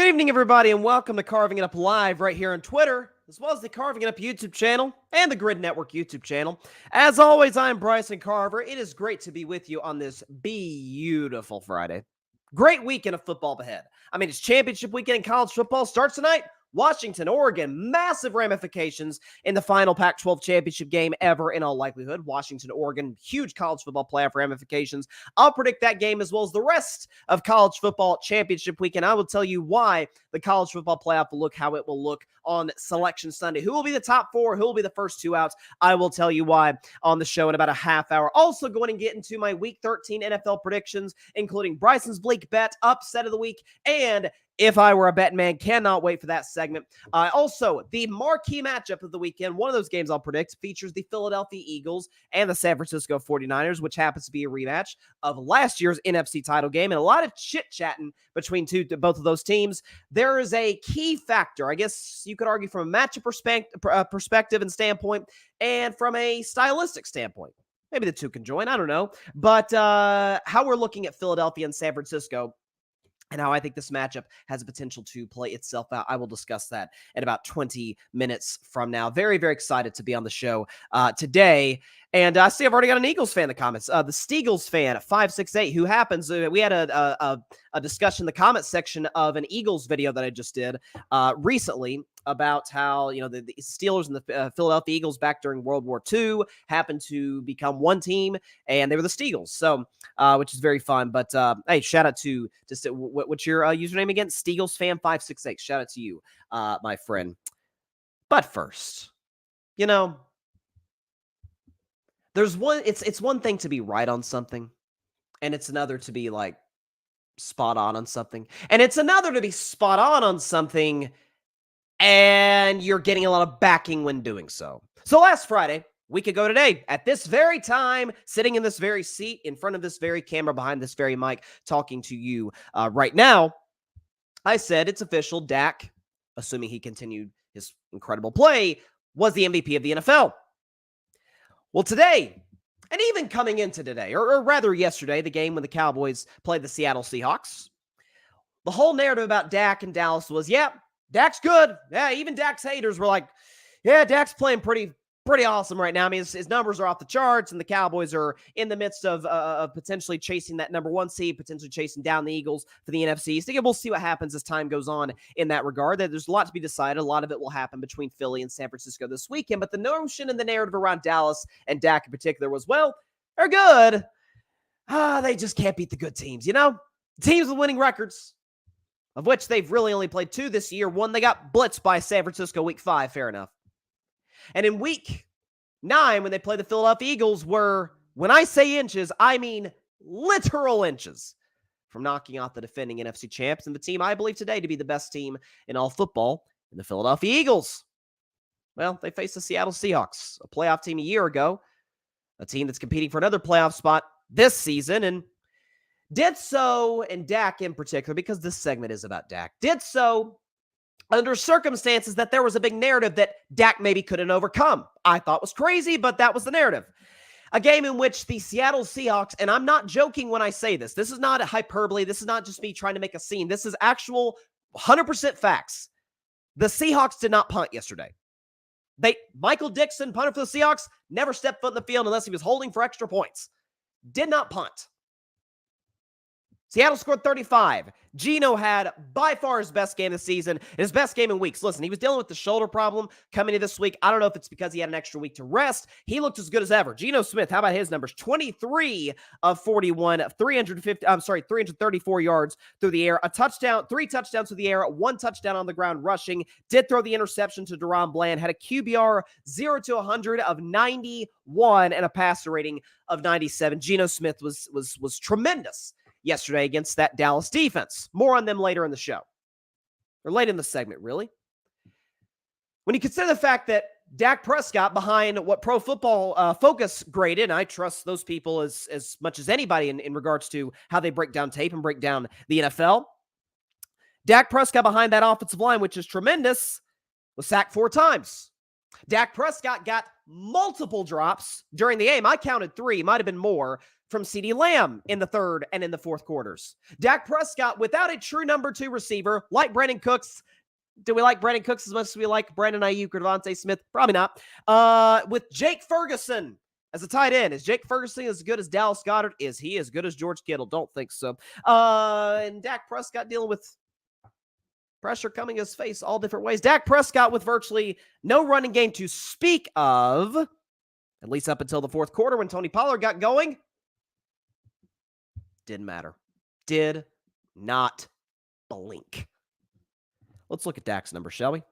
evening, everybody, and welcome to Carving It Up Live right here on Twitter, as well as the Carving It Up YouTube channel and the Grid Network YouTube channel. As always, I'm Bryson Carver. It is great to be with you on this beautiful Friday. Great weekend of football ahead. I mean, it's championship weekend in college football. Starts tonight. Washington, Oregon, massive ramifications in the final Pac-12 championship game ever in all likelihood. Washington, Oregon, huge college football playoff ramifications. I'll predict that game as well as the rest of college football championship weekend. I will tell you why the college football playoff will look how it will look on Selection Sunday. Who will be the top four? Who will be the first two outs? I will tell you why on the show in about a half hour. Also going to get into my Week 13 NFL predictions, including Bryson's Bleak bet, upset of the week, and if I were a Bettin Man, cannot wait for that segment. Also, the marquee matchup of the weekend, one of those games I'll predict, features the Philadelphia Eagles and the San Francisco 49ers, which happens to be a rematch of last year's NFC title game, and a lot of chit-chatting between both of those teams. There is a key factor, I guess you could argue, from a matchup perspective and standpoint, and from a stylistic standpoint. Maybe the two can join, I don't know. But how we're looking at Philadelphia and San Francisco, and how I think this matchup has a potential to play itself out. I will discuss that in about 20 minutes from now. Very, very excited to be on the show today. And I see I've already got an Eagles fan in the comments. The Steagles fan at 568, who happens, we had a discussion in the comments section of an Eagles video that I just did recently about how, the Steelers and the Philadelphia Eagles back during World War II happened to become one team, and they were the Steagles. So, which is very fun. But hey, shout out to what's your username again? Steagles fan 568. Shout out to you, my friend. But first, there's one. It's one thing to be right on something, and it's another to be like spot on something, and it's another to be spot on something, and you're getting a lot of backing when doing so. So last Friday, week ago today, at this very time, sitting in this very seat, in front of this very camera, behind this very mic, talking to you right now, I said it's official. Dak, assuming he continued his incredible play, was the MVP of the NFL. Well, today, and even coming into today, or rather yesterday, the game when the Cowboys played the Seattle Seahawks, the whole narrative about Dak and Dallas was, yeah, Dak's good. Yeah, even Dak's haters were like, yeah, Dak's playing pretty awesome right now. I mean, his numbers are off the charts, and the Cowboys are in the midst of potentially chasing that number one seed, potentially chasing down the Eagles for the NFC East. We'll see what happens as time goes on in that regard. There's a lot to be decided. A lot of it will happen between Philly and San Francisco this weekend, but the notion and the narrative around Dallas and Dak in particular was, well, they're good. They just can't beat the good teams, Teams with winning records, of which they've really only played two this year. One, they got blitzed by San Francisco week 5, fair enough. And in week 9, when they played the Philadelphia Eagles, were, when I say inches, I mean literal inches from knocking out the defending NFC champs and the team I believe today to be the best team in all football, in the Philadelphia Eagles. Well, they faced the Seattle Seahawks, a playoff team a year ago, a team that's competing for another playoff spot this season, and did so, and Dak in particular, because this segment is about Dak, did so under circumstances that there was a big narrative that Dak maybe couldn't overcome. I thought was crazy, but that was the narrative. A game in which the Seattle Seahawks, and I'm not joking when I say this, this is not a hyperbole, this is not just me trying to make a scene, this is actual 100% facts. The Seahawks did not punt yesterday. Michael Dixon, punter for the Seahawks, never stepped foot in the field unless he was holding for extra points. Did not punt. Seattle scored 35. Geno had by far his best game of the season, and his best game in weeks. Listen, he was dealing with the shoulder problem coming into this week. I don't know if it's because he had an extra week to rest. He looked as good as ever. Geno Smith, how about his numbers? 23 of 41, 334 yards through the air, a touchdown, 3 touchdowns through the air, 1 touchdown on the ground rushing. Did throw the interception to Deron Bland, had a QBR 0 to 100 of 91 and a passer rating of 97. Geno Smith was tremendous yesterday against that Dallas defense. More on them later in the show. Or late in the segment, really. When you consider the fact that Dak Prescott, behind what Pro Football Focus graded, and I trust those people as much as anybody in regards to how they break down tape and break down the NFL, Dak Prescott behind that offensive line, which is tremendous, was sacked 4 times. Dak Prescott got multiple drops during the game. I counted 3, might have been more, from CeeDee Lamb in the third and in the fourth quarters. Dak Prescott, without a true number 2 receiver, like Brandon Cooks. Do we like Brandon Cooks as much as we like Brandon Ayuk or Devontae Smith? Probably not. With Jake Ferguson as a tight end. Is Jake Ferguson as good as Dallas Goedert? Is he as good as George Kittle? Don't think so. And Dak Prescott dealing with pressure coming his face all different ways. Dak Prescott with virtually no running game to speak of, at least up until the fourth quarter when Tony Pollard got going. Didn't matter. Did not blink. Let's look at Dak's numbers, shall we?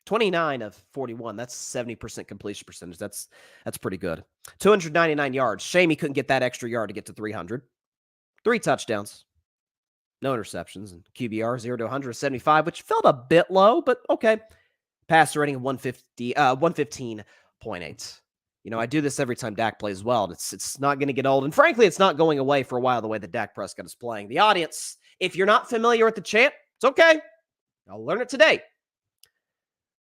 29 of 41. That's 70% completion percentage. That's pretty good. 299 yards. Shame he couldn't get that extra yard to get to 300. 3 touchdowns. No interceptions. And QBR 0 to 175, which felt a bit low, but okay. Passer rating of 115.8. You know, I do this every time Dak plays well. It's not going to get old. And frankly, it's not going away for a while the way that Dak Prescott is playing. The audience, if you're not familiar with the chant, it's okay. I'll learn it today.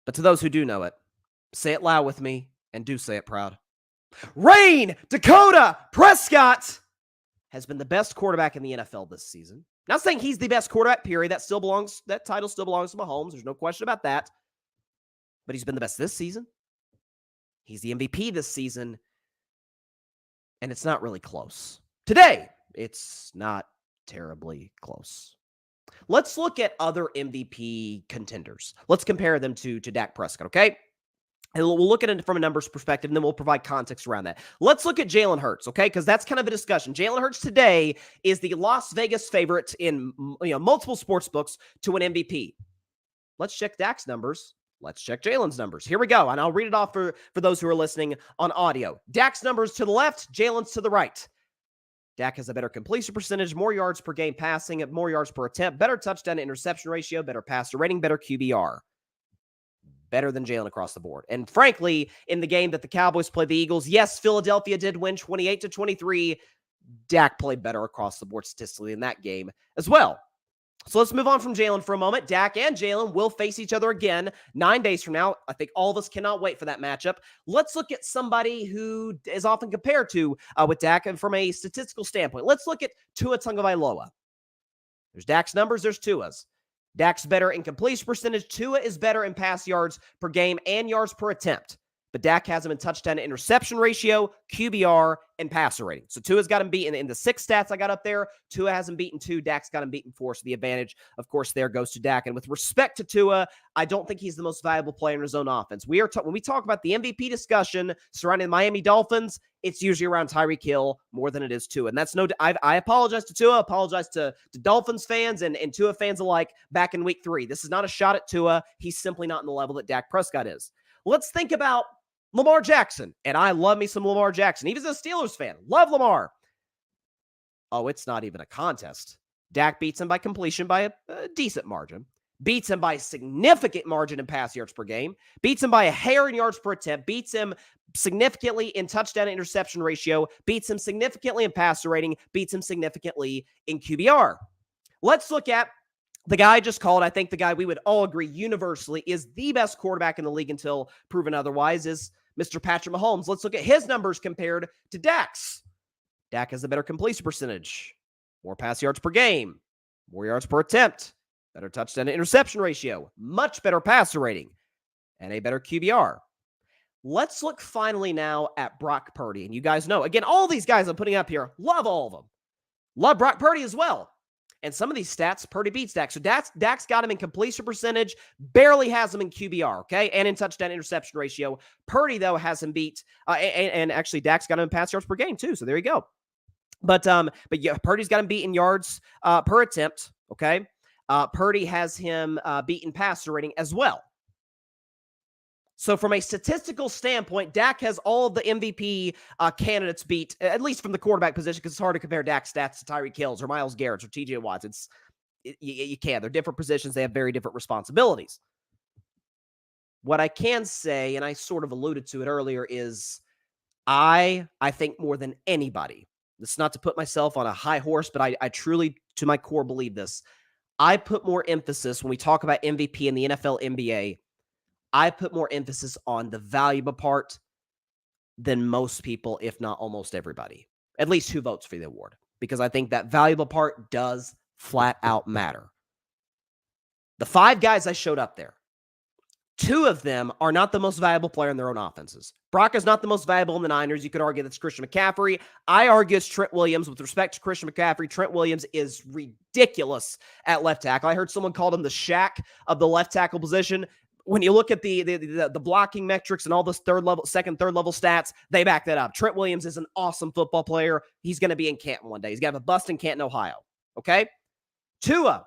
But to those who do know it, say it loud with me and do say it proud. Rain Dakota Prescott has been the best quarterback in the NFL this season. Not saying he's the best quarterback, period. That title still belongs to Mahomes. There's no question about that. But he's been the best this season. He's the MVP this season. And it's not really close. Today, it's not terribly close. Let's look at other MVP contenders. Let's compare them to Dak Prescott, okay? And we'll look at it from a numbers perspective, and then we'll provide context around that. Let's look at Jalen Hurts, okay? Because that's kind of a discussion. Jalen Hurts today is the Las Vegas favorite in multiple sports books to an MVP. Let's check Dak's numbers. Let's check Jalen's numbers. Here we go, and I'll read it off for those who are listening on audio. Dak's numbers to the left, Jalen's to the right. Dak has a better completion percentage, more yards per game passing, more yards per attempt, better touchdown to interception ratio, better passer rating, better QBR. Better than Jalen across the board. And frankly, in the game that the Cowboys played the Eagles, yes, Philadelphia did win 28-23. Dak played better across the board statistically in that game as well. So let's move on from Jalen for a moment. Dak and Jalen will face each other again 9 days from now. I think all of us cannot wait for that matchup. Let's look at somebody who is often compared to with Dak and from a statistical standpoint. Let's look at Tua Tagovailoa. There's Dak's numbers, there's Tua's. Dak's better in completion percentage. Tua is better in pass yards per game and yards per attempt. But Dak has him in touchdown to interception ratio, QBR, and passer rating. So Tua's got him beaten in the 6 stats I got up there. Tua has him beaten 2. Dak's got him beaten 4. So the advantage, of course, there goes to Dak. And with respect to Tua, I don't think he's the most valuable player in his own offense. When we talk about the MVP discussion surrounding the Miami Dolphins, it's usually around Tyreek Hill more than it is Tua. And that's I apologize to Tua, apologize to Dolphins fans and Tua fans alike back in week 3. This is not a shot at Tua. He's simply not in the level that Dak Prescott is. Let's think about Lamar Jackson, and I love me some Lamar Jackson. Even as a Steelers fan, love Lamar. Oh, it's not even a contest. Dak beats him by completion by a decent margin. Beats him by a significant margin in pass yards per game. Beats him by a hair in yards per attempt. Beats him significantly in touchdown to interception ratio. Beats him significantly in passer rating. Beats him significantly in QBR. Let's look at the guy I just called. I think the guy we would all agree universally is the best quarterback in the league until proven otherwise is Mr. Patrick Mahomes. Let's look at his numbers compared to Dak's. Dak has a better completion percentage, more pass yards per game, more yards per attempt, better touchdown to interception ratio, much better passer rating, and a better QBR. Let's look finally now at Brock Purdy. And you guys know, again, all these guys I'm putting up here, love all of them. Love Brock Purdy as well. And some of these stats, Purdy beats Dak. So Dak's got him in completion percentage, barely has him in QBR, okay? And in touchdown interception ratio. Purdy, though, has him beat, and actually Dak's got him in pass yards per game, too. So there you go. But yeah, Purdy's got him beat in yards per attempt, okay? Purdy has him beat in passer rating as well. So from a statistical standpoint, Dak has all of the MVP candidates beat, at least from the quarterback position, because it's hard to compare Dak's stats to Tyreek Hill's or Myles Garrett's or TJ Watt's. You can't. They're different positions. They have very different responsibilities. What I can say, and I sort of alluded to it earlier, is I think more than anybody, this is not to put myself on a high horse, but I truly, to my core, believe this. I put more emphasis when we talk about MVP in the NFL, NBA I put more emphasis on the valuable part than most people, if not almost everybody, at least who votes for the award, because I think that valuable part does flat out matter. The 5 guys I showed up there, 2 of them are not the most valuable player in their own offenses. Brock is not the most valuable in the Niners. You could argue that's Christian McCaffrey. I argue it's Trent Williams. With respect to Christian McCaffrey, Trent Williams is ridiculous at left tackle. I heard someone called him the Shaq of the left tackle position. When you look at the blocking metrics and all this second, third level stats, they back that up. Trent Williams is an awesome football player. He's going to be in Canton one day. He's going to have a bust in Canton, Ohio. Okay? Tua,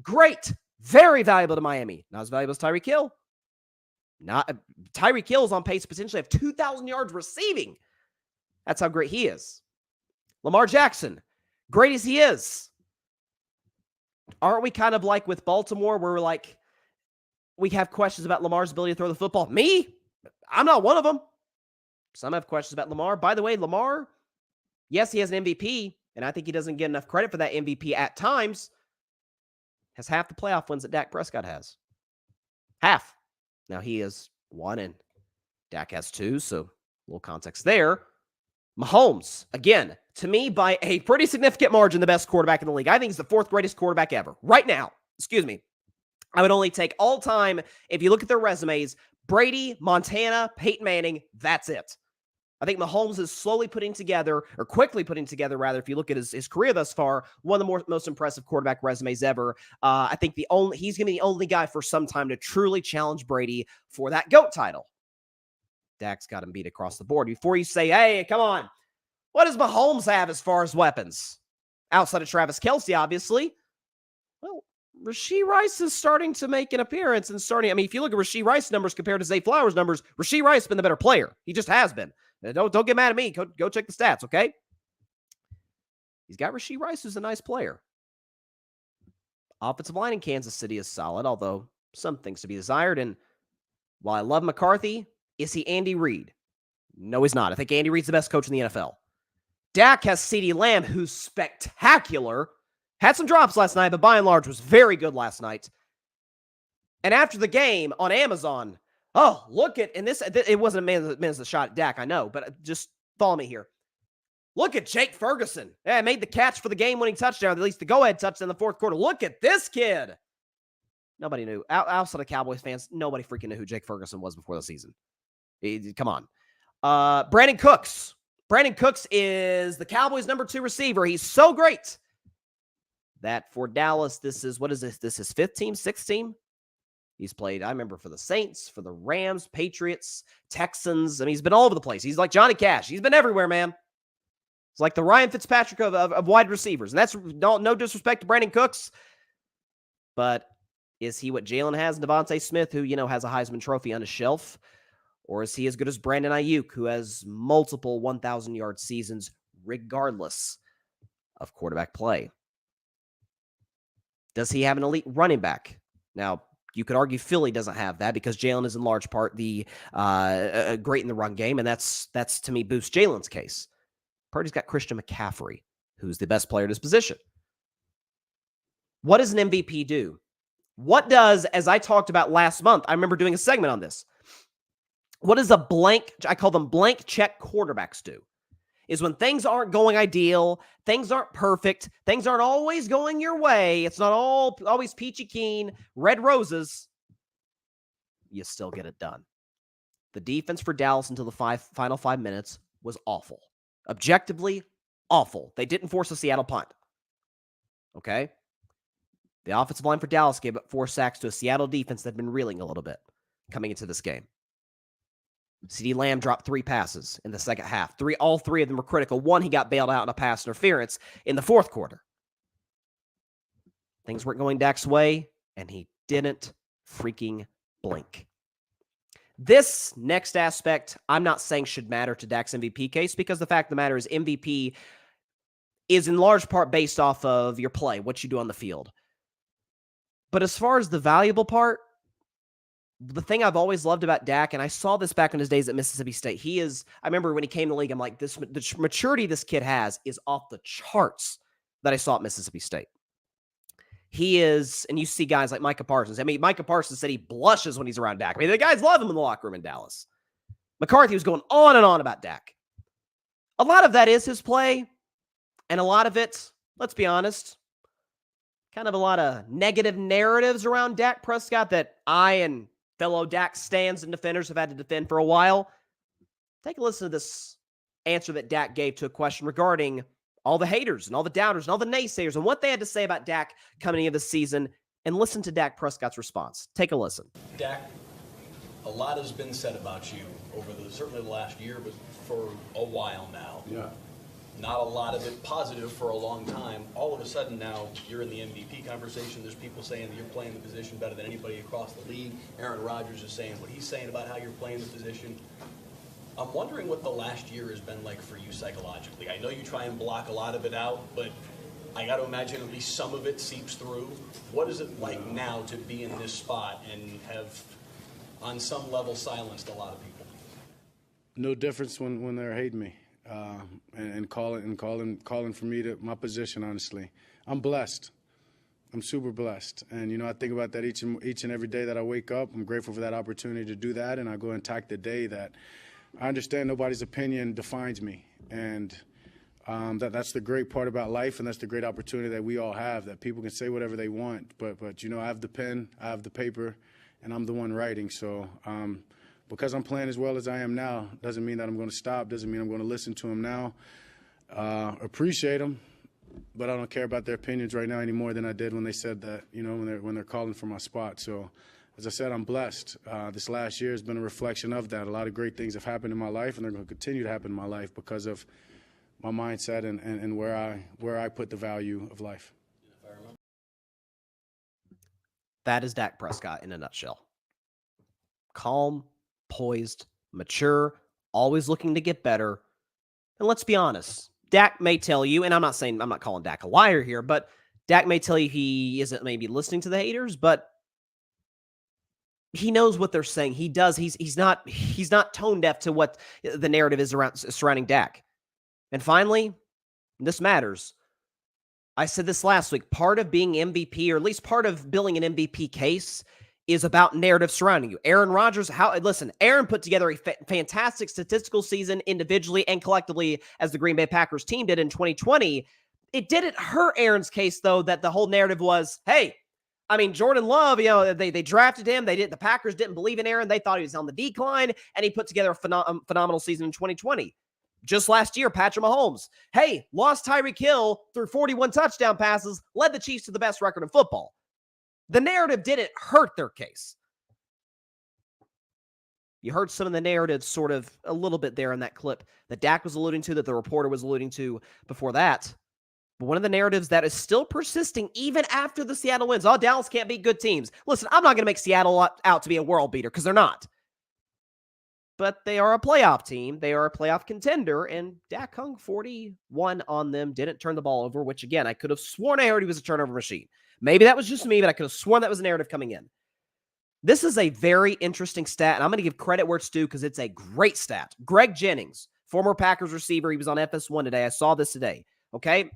great. Very valuable to Miami. Not as valuable as Tyreek Hill. Tyreek Hill is on pace to potentially have 2,000 yards receiving. That's how great he is. Lamar Jackson, great as he is. Aren't we kind of like with Baltimore where we're like, we have questions about Lamar's ability to throw the football? Me? I'm not one of them. Some have questions about Lamar. By the way, Lamar, yes, he has an MVP, and I think he doesn't get enough credit for that MVP at times. Has half the playoff wins that Dak Prescott has. Half. Now he is 1 and Dak has 2, so a little context there. Mahomes, again, to me, by a pretty significant margin, the best quarterback in the league. I think he's the 4th greatest quarterback ever. Right now. Excuse me. I would only take all time, if you look at their resumes, Brady, Montana, Peyton Manning, that's it. I think Mahomes is slowly putting together, or quickly putting together, rather, if you look at his career thus far, one of the most impressive quarterback resumes ever. I think he's going to be the only guy for some time to truly challenge Brady for that GOAT title. Dak's got him beat across the board. Before you say, hey, come on, what does Mahomes have as far as weapons? Outside of Travis Kelce, obviously. Well, Rashee Rice is starting to make an appearance and if you look at Rashee Rice numbers compared to Zay Flowers numbers, Rashee Rice has been the better player. He just has been. Don't get mad at me. Go check the stats, okay? He's got Rashee Rice, who's a nice player. Offensive line in Kansas City is solid, although some things to be desired. And while I love McCarthy, is he Andy Reid? No, he's not. I think Andy Reid's the best coach in the NFL. Dak has CeeDee Lamb, who's spectacular. Had some drops last night, but by and large was very good last night. And after the game on Amazon, oh, look at, and this, it wasn't a man's shot at Dak, I know, but just follow me here. Look at Jake Ferguson. Yeah, made the catch for the game-winning touchdown, at least the go-ahead touchdown in the 4th quarter. Look at this kid. Nobody knew. Outside of Cowboys fans, nobody freaking knew who Jake Ferguson was before the season. Come on. Brandon Cooks. Brandon Cooks is the Cowboys' number 2 receiver. He's so great that for Dallas, this is, what is this? This is 5th team, 6th team? He's played, I remember, for the Saints, for the Rams, Patriots, Texans. I mean, he's been all over the place. He's like Johnny Cash. He's been everywhere, man. It's like the Ryan Fitzpatrick of wide receivers. And that's no disrespect to Brandon Cooks, but is he what Jalen has in Devontae Smith, who, has a Heisman Trophy on his shelf? Or is he as good as Brandon Ayuk, who has multiple 1,000-yard seasons regardless of quarterback play? Does he have an elite running back? Now, you could argue Philly doesn't have that because Jalen is in large part the great in the run game, and that's to me boosts Jalen's case. Purdy's got Christian McCaffrey, who's the best player at his position. What does an MVP do? What does, as I talked about last month, I remember doing a segment on this. What does I call them blank check quarterbacks do? Is when things aren't going ideal, things aren't perfect, things aren't always going your way, it's not always peachy keen, red roses, you still get it done. The defense for Dallas until the final 5 minutes was awful. Objectively, awful. They didn't force a Seattle punt. Okay? The offensive line for Dallas gave up 4 sacks to a Seattle defense that had been reeling a little bit coming into this game. CeeDee Lamb dropped 3 passes in the second half. All three of them were critical. One, he got bailed out in a pass interference in the 4th quarter. Things weren't going Dak's way, and he didn't freaking blink. This next aspect, I'm not saying should matter to Dak's MVP case, because the fact of the matter is MVP is in large part based off of your play, what you do on the field. But as far as the valuable part, the thing I've always loved about Dak, and I saw this back in his days at Mississippi State, I remember when he came to the league, I'm like, the maturity this kid has is off the charts that I saw at Mississippi State. he is, and you see guys like Micah Parsons. I mean, Micah Parsons said he blushes when he's around Dak. I mean, the guys love him in the locker room in Dallas. McCarthy was going on and on about Dak. A lot of that is his play, and a lot of it, let's be honest, kind of a lot of negative narratives around Dak Prescott that I and fellow Dak stands and defenders have had to defend for a while. Take a listen to this answer that Dak gave to a question regarding all the haters and all the doubters and all the naysayers and what they had to say about Dak coming into the season, and listen to Dak Prescott's response. Take a listen. Dak, a lot has been said about you over certainly the last year, but for a while now. Yeah. Not a lot of it positive for a long time. All of a sudden now you're in the MVP conversation. There's people saying that you're playing the position better than anybody across the league. Aaron Rodgers is saying what he's saying about how you're playing the position. I'm wondering what the last year has been like for you psychologically. I know you try and block a lot of it out, but I got to imagine at least some of it seeps through. What is it like now to be in this spot and have, on some level, silenced a lot of people? No difference when they're hating me and calling for me to my position. Honestly, I'm blessed. I'm super blessed, and I think about that each and every day that I wake up. I'm grateful for that opportunity to do that, and I go and attack the day that. I understand nobody's opinion defines me, and that's the great part about life, and that's the great opportunity that we all have, that people can say whatever they want, but I have the pen, I have the paper, and I'm the one writing. So because I'm playing as well as I am now, doesn't mean that I'm going to stop, doesn't mean I'm going to listen to them now. Appreciate them, but I don't care about their opinions right now any more than I did when they said that, when they're calling for my spot. So as I said, I'm blessed. This last year has been a reflection of that. A lot of great things have happened in my life, and they're going to continue to happen in my life because of my mindset and where I put the value of life. That is Dak Prescott in a nutshell. Calm, poised, mature, always looking to get better. And let's be honest, Dak may tell you, and I'm not calling Dak a liar here, but Dak may tell you he isn't maybe listening to the haters, but he knows what they're saying. He does. He's not tone deaf to what the narrative is surrounding Dak. And finally, this matters. I said this last week. Part of being MVP, or at least part of building an MVP case, is about narrative surrounding you. Aaron Rodgers, Aaron put together a fantastic statistical season individually and collectively as the Green Bay Packers team did in 2020. It didn't hurt Aaron's case, though, that the whole narrative was, hey, Jordan Love, they drafted him. The Packers didn't believe in Aaron. They thought he was on the decline, and he put together a phenomenal season in 2020. Just last year, Patrick Mahomes, lost Tyreek Hill through 41 touchdown passes, led the Chiefs to the best record in football. The narrative didn't hurt their case. You heard some of the narratives sort of a little bit there in that clip that Dak was alluding to, that the reporter was alluding to before that. But one of the narratives that is still persisting even after the Seattle wins. Oh, Dallas can't beat good teams. Listen, I'm not going to make Seattle out to be a world beater because they're not. But they are a playoff team. They are a playoff contender, and Dak hung 41 on them, didn't turn the ball over, which, again, I could have sworn I heard he was a turnover machine. Maybe that was just me, but I could have sworn that was a narrative coming in. This is a very interesting stat, and I'm going to give credit where it's due because it's a great stat. Greg Jennings, former Packers receiver, he was on FS1 today. I saw this today, okay?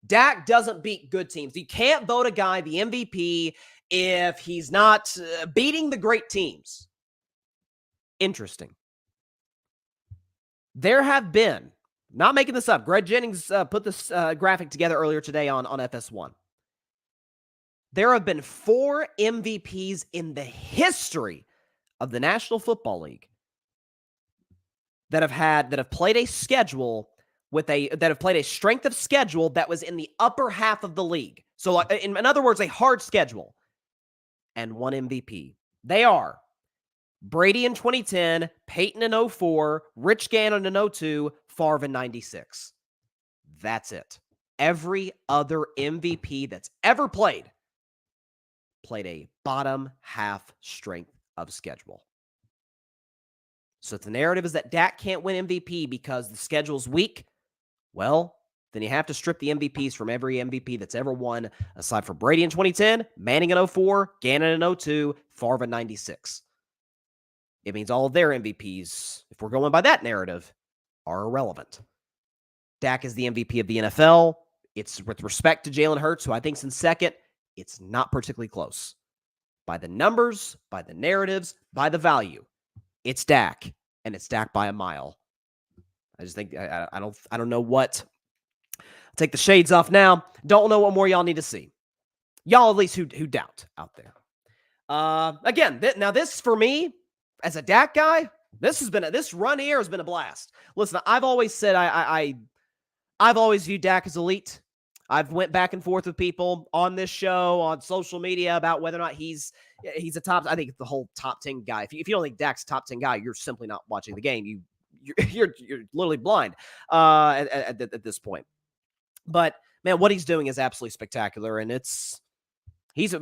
Dak doesn't beat good teams. You can't vote a guy the MVP if he's not beating the great teams. Interesting. There have been, not making this up, Greg Jennings put this graphic together earlier today on FS1. There have been 4 MVPs in the history of the National Football League that have played a schedule that have played a strength of schedule that was in the upper half of the league. So, in other words, a hard schedule. And 1 MVP. They are Brady in 2010, Peyton in 2004, Rich Gannon in 2002, Favre in 96. That's it. Every other MVP that's ever played a bottom half strength of schedule. So if the narrative is that Dak can't win MVP because the schedule's weak, well, then you have to strip the MVPs from every MVP that's ever won, aside from Brady in 2010, Manning in 2004, Gannon in 2002, Favre in 96. It means all of their MVPs, if we're going by that narrative, are irrelevant. Dak is the MVP of the NFL. It's with respect to Jalen Hurts, who I think's in second. It's not particularly close. By the numbers, by the narratives, by the value, it's Dak, and it's Dak by a mile. I just think I don't know what. Take the shades off now. Don't know what more y'all need to see. Y'all at least who doubt out there. Again, now this for me as a Dak guy, this run here has been a blast. Listen, I've always said I've always viewed Dak as elite. I've went back and forth with people on this show, on social media about whether or not he's a top. I think it's the whole top 10 guy. If you don't think Dak's a top 10 guy, you're simply not watching the game. You're literally blind at this point. But man, what he's doing is absolutely spectacular, and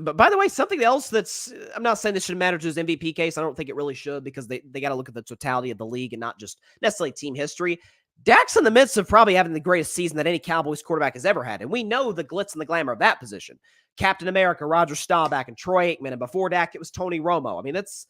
but by the way, something else I'm not saying this should matter to his MVP case. I don't think it really should, because they got to look at the totality of the league and not just necessarily team history. Dak's in the midst of probably having the greatest season that any Cowboys quarterback has ever had, and we know the glitz and the glamour of that position. Captain America, Roger Staubach, and Troy Aikman, and before Dak, it was Tony Romo. I mean, that's,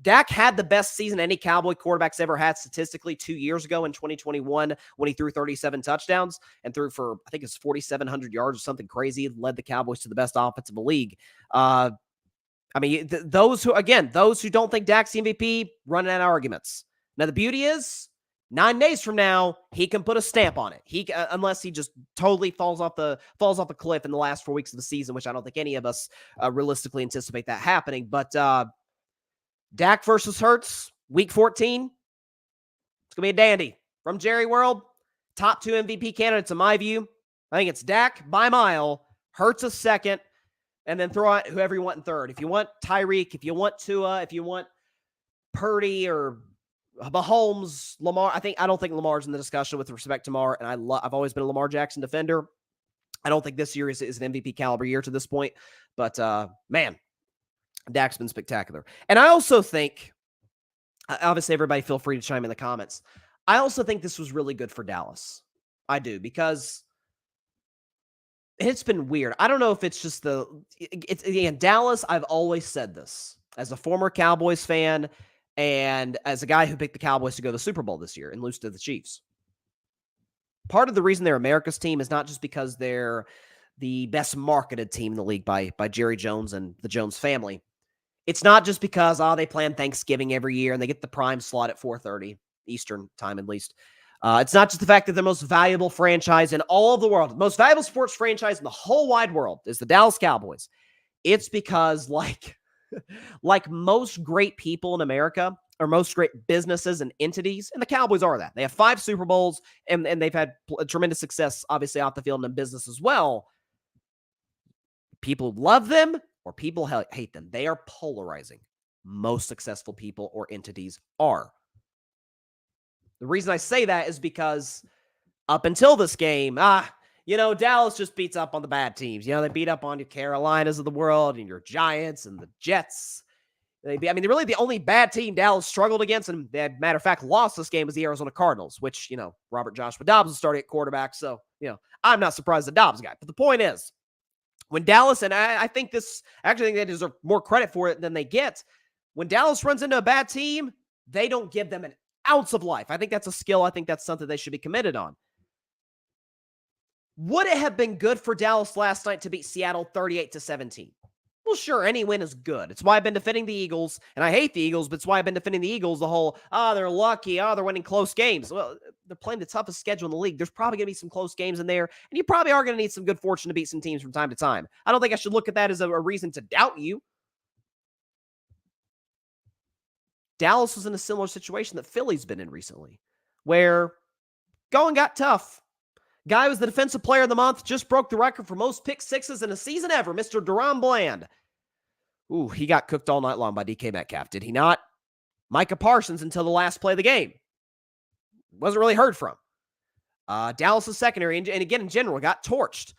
Dak had the best season any Cowboy quarterback's ever had statistically 2 years ago in 2021 when he threw 37 touchdowns and threw for, I think it's 4,700 yards or something crazy, led the Cowboys to the best offense of the league. I mean, those who don't think Dak's the MVP, running out of arguments. Now, the beauty is, 9 days from now, he can put a stamp on it. Unless he just totally falls off the cliff in the last 4 weeks of the season, which I don't think any of us realistically anticipate that happening. But Dak versus Hurts, week 14. It's going to be a dandy. From Jerry World, top 2 MVP candidates in my view. I think it's Dak by a mile, Hurts a second, and then throw out whoever you want in third. If you want Tyreek, if you want Tua, if you want Purdy or Mahomes, Lamar, I don't think Lamar's in the discussion with respect to Lamar, and I've always been a Lamar Jackson defender. I don't think this year is an MVP caliber year to this point, but man, Dak's been spectacular. And I also think, obviously everybody feel free to chime in the comments, I also think this was really good for Dallas. I do, because it's been weird. I don't know if it's just Dallas, I've always said this, as a former Cowboys fan and as a guy who picked the Cowboys to go to the Super Bowl this year and lose to the Chiefs. Part of the reason they're America's team is not just because they're the best marketed team in the league by Jerry Jones and the Jones family. It's not just because, they plan Thanksgiving every year and they get the prime slot at 4:30 Eastern time, at least. It's not just the fact that the most valuable franchise in all of the world, the most valuable sports franchise in the whole wide world is the Dallas Cowboys. It's because, like most great people in America, or most great businesses and entities, and the Cowboys are that. They have 5 Super Bowls, and they've had tremendous success, obviously, off the field and in business as well. People love them or people hate them. They are polarizing. Most successful people or entities are. The reason I say that is because up until this game, Dallas just beats up on the bad teams. They beat up on your Carolinas of the world and your Giants and the Jets. Really the only bad team Dallas struggled against, and matter of fact, lost this game, was the Arizona Cardinals, which, Robert Joshua Dobbs was starting at quarterback. So, I'm not surprised the Dobbs guy. But the point is, when Dallas, and I think they deserve more credit for it than they get. When Dallas runs into a bad team, they don't give them an ounce of life. I think that's a skill. I think that's something they should be committed on. Would it have been good for Dallas last night to beat Seattle 38-17? Well, sure, any win is good. It's why I've been defending the Eagles, and I hate the Eagles, but it's why I've been defending the Eagles, the whole, they're lucky, they're winning close games. Well, they're playing the toughest schedule in the league. There's probably going to be some close games in there, and you probably are going to need some good fortune to beat some teams from time to time. I don't think I should look at that as a reason to doubt you. Dallas was in a similar situation that Philly's been in recently, where going got tough. Guy was the defensive player of the month, just broke the record for most pick sixes in a season ever, Mr. Deron Bland. Ooh, he got cooked all night long by DK Metcalf, did he not? Micah Parsons until the last play of the game. Wasn't really heard from. Dallas' secondary, and again, in general, got torched.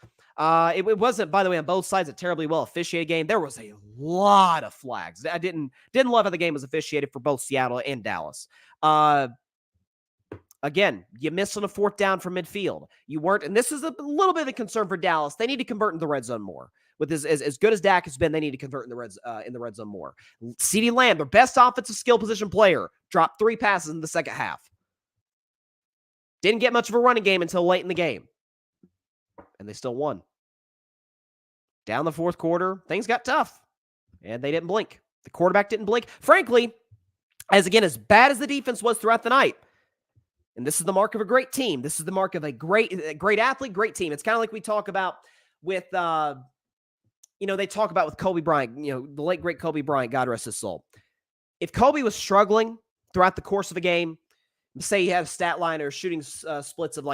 It wasn't, by the way, on both sides, a terribly well officiated game. There was a lot of flags. I didn't love how the game was officiated for both Seattle and Dallas. Again, you missed on a 4th down from midfield. You weren't, and this is a little bit of a concern for Dallas. They need to convert in the red zone more. With as good as Dak has been, they need to convert in the red zone more. CeeDee Lamb, their best offensive skill position player, dropped 3 passes in the second half. Didn't get much of a running game until late in the game. and they still won. Down the fourth quarter, things got tough, and they didn't blink. The quarterback didn't blink. Frankly, as bad as the defense was throughout the night, and this is the mark of a great team. This is the mark of a great athlete, great team. It's kind of like we talk about with, they talk about with Kobe Bryant, the late, great Kobe Bryant, God rest his soul. If Kobe was struggling throughout the course of a game, say he had a stat line or shooting splits of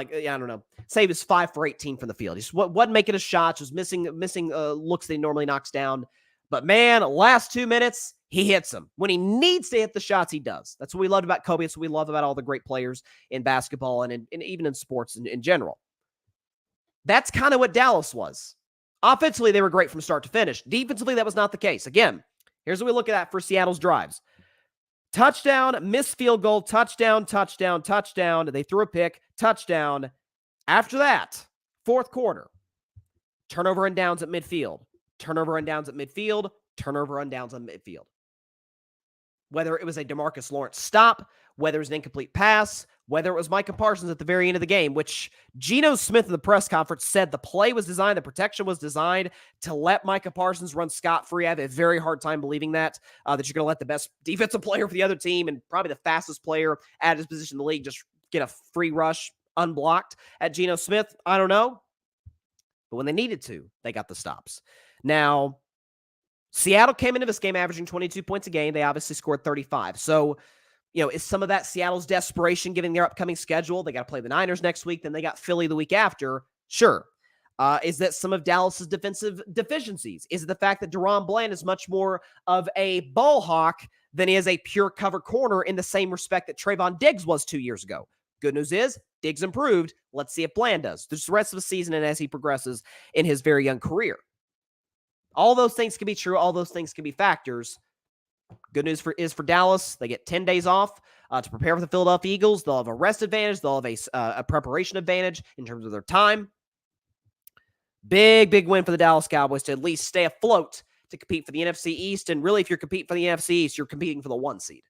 say he was 5 for 18 from the field. He just wasn't making his shots, was missing looks that he normally knocks down. But man, last 2 minutes, he hits them. When he needs to hit the shots, he does. That's what we loved about Kobe. That's what we love about all the great players in basketball and even in sports in general. That's kind of what Dallas was. Offensively, they were great from start to finish. Defensively, that was not the case. Again, here's what we look at for Seattle's drives. Touchdown, missed field goal, touchdown, touchdown, touchdown. They threw a pick, touchdown. After that, fourth quarter, turnover and downs at midfield, turnover and downs at midfield, turnover and downs on midfield. Whether it was a DeMarcus Lawrence stop, whether it was an incomplete pass, whether it was Micah Parsons at the very end of the game, which Geno Smith in the press conference said the play was designed, the protection was designed to let Micah Parsons run scot-free. I have a very hard time believing that you're going to let the best defensive player for the other team and probably the fastest player at his position in the league just get a free rush unblocked at Geno Smith. I don't know. But when they needed to, they got the stops. Now, Seattle came into this game averaging 22 points a game. They obviously scored 35. So, is some of that Seattle's desperation given their upcoming schedule? They got to play the Niners next week, then they got Philly the week after. Sure. Is that some of Dallas's defensive deficiencies? Is it the fact that Deron Bland is much more of a ball hawk than he is a pure cover corner in the same respect that Trayvon Diggs was 2 years ago? Good news is Diggs improved. Let's see if Bland does. There's the rest of the season and as he progresses in his very young career. All those things can be true. All those things can be factors. Good news is for Dallas. They get 10 days off to prepare for the Philadelphia Eagles. They'll have a rest advantage. They'll have a preparation advantage in terms of their time. Big, big win for the Dallas Cowboys to at least stay afloat to compete for the NFC East. And really, if you're competing for the NFC East, you're competing for the 1 seed.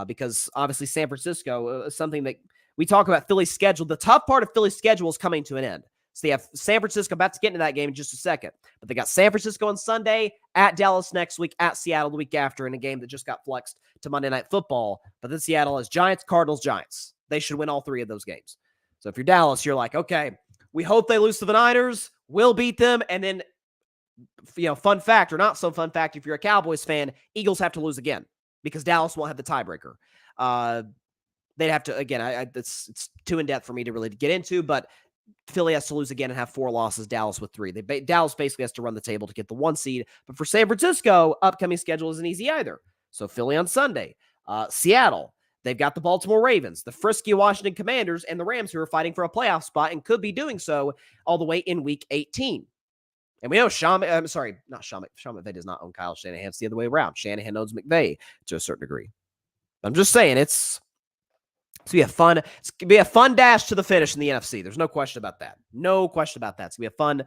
Because obviously San Francisco is something that we talk about Philly's schedule. The tough part of Philly's schedule is coming to an end. So they have San Francisco, about to get into that game in just a second. But they got San Francisco on Sunday, at Dallas next week, at Seattle the week after in a game that just got flexed to Monday Night Football. But then Seattle has Giants, Cardinals, Giants. They should win all 3 of those games. So if you're Dallas, you're like, okay, we hope they lose to the Niners. We'll beat them. And then, fun fact or not so fun fact, if you're a Cowboys fan, Eagles have to lose again because Dallas won't have the tiebreaker. They'd have to, again, it's too in-depth for me to really get into, but Philly has to lose again and have 4 losses, Dallas with 3. Dallas basically has to run the table to get the 1 seed. But for San Francisco, upcoming schedule isn't easy either. So Philly on Sunday. Seattle, they've got the Baltimore Ravens, the frisky Washington Commanders, and the Rams who are fighting for a playoff spot and could be doing so all the way in Week 18. And we know Sean McVay does not own Kyle Shanahan. It's the other way around. Shanahan owns McVay to a certain degree. I'm just saying it's going to be a fun dash to the finish in the NFC. There's no question about that. No question about that. It's going to be a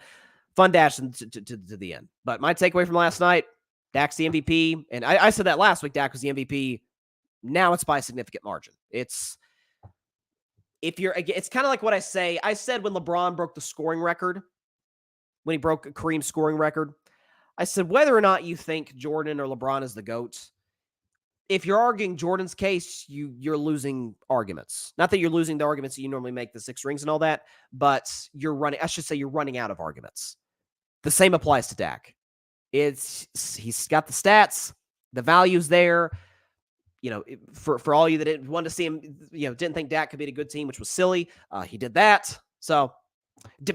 fun dash to the end. But my takeaway from last night, Dak's the MVP. And I said that last week, Dak was the MVP. Now it's by a significant margin. It's kind of like what I say. I said when LeBron broke the scoring record, when he broke Kareem's scoring record, I said whether or not you think Jordan or LeBron is the GOAT, if you're arguing Jordan's case, you're losing arguments. Not that you're losing the arguments that you normally make, the 6 rings and all that, but you're running out of arguments. The same applies to Dak. He's got the stats, the value's there. For all you that didn't want to see him, didn't think Dak could beat a good team, which was silly. He did that. So,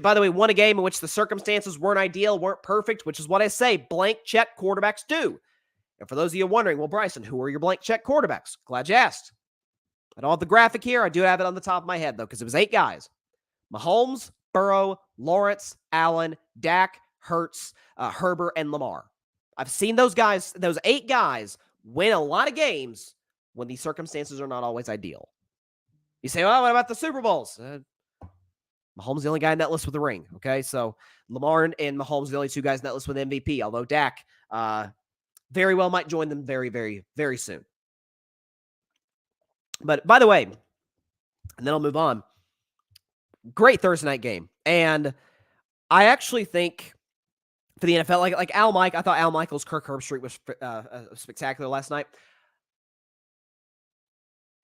by the way, won a game in which the circumstances weren't ideal, weren't perfect, which is what I say, blank check quarterbacks do. And for those of you wondering, well, Bryson, who are your blank check quarterbacks? Glad you asked. I don't have the graphic here. I do have it on the top of my head, though, because it was 8 guys. Mahomes, Burrow, Lawrence, Allen, Dak, Hurts, Herbert, and Lamar. I've seen those 8 guys, win a lot of games when the circumstances are not always ideal. You say, well, what about the Super Bowls? Mahomes is the only guy in that list with a ring, okay? So Lamar and Mahomes are the only 2 guys in that list with MVP, although Dak very well might join them very, very, very soon. But by the way, and then I'll move on. Great Thursday night game. And I actually think for the NFL, like Al Mike, I thought Al Michaels' Kirk Herbstreit was spectacular last night.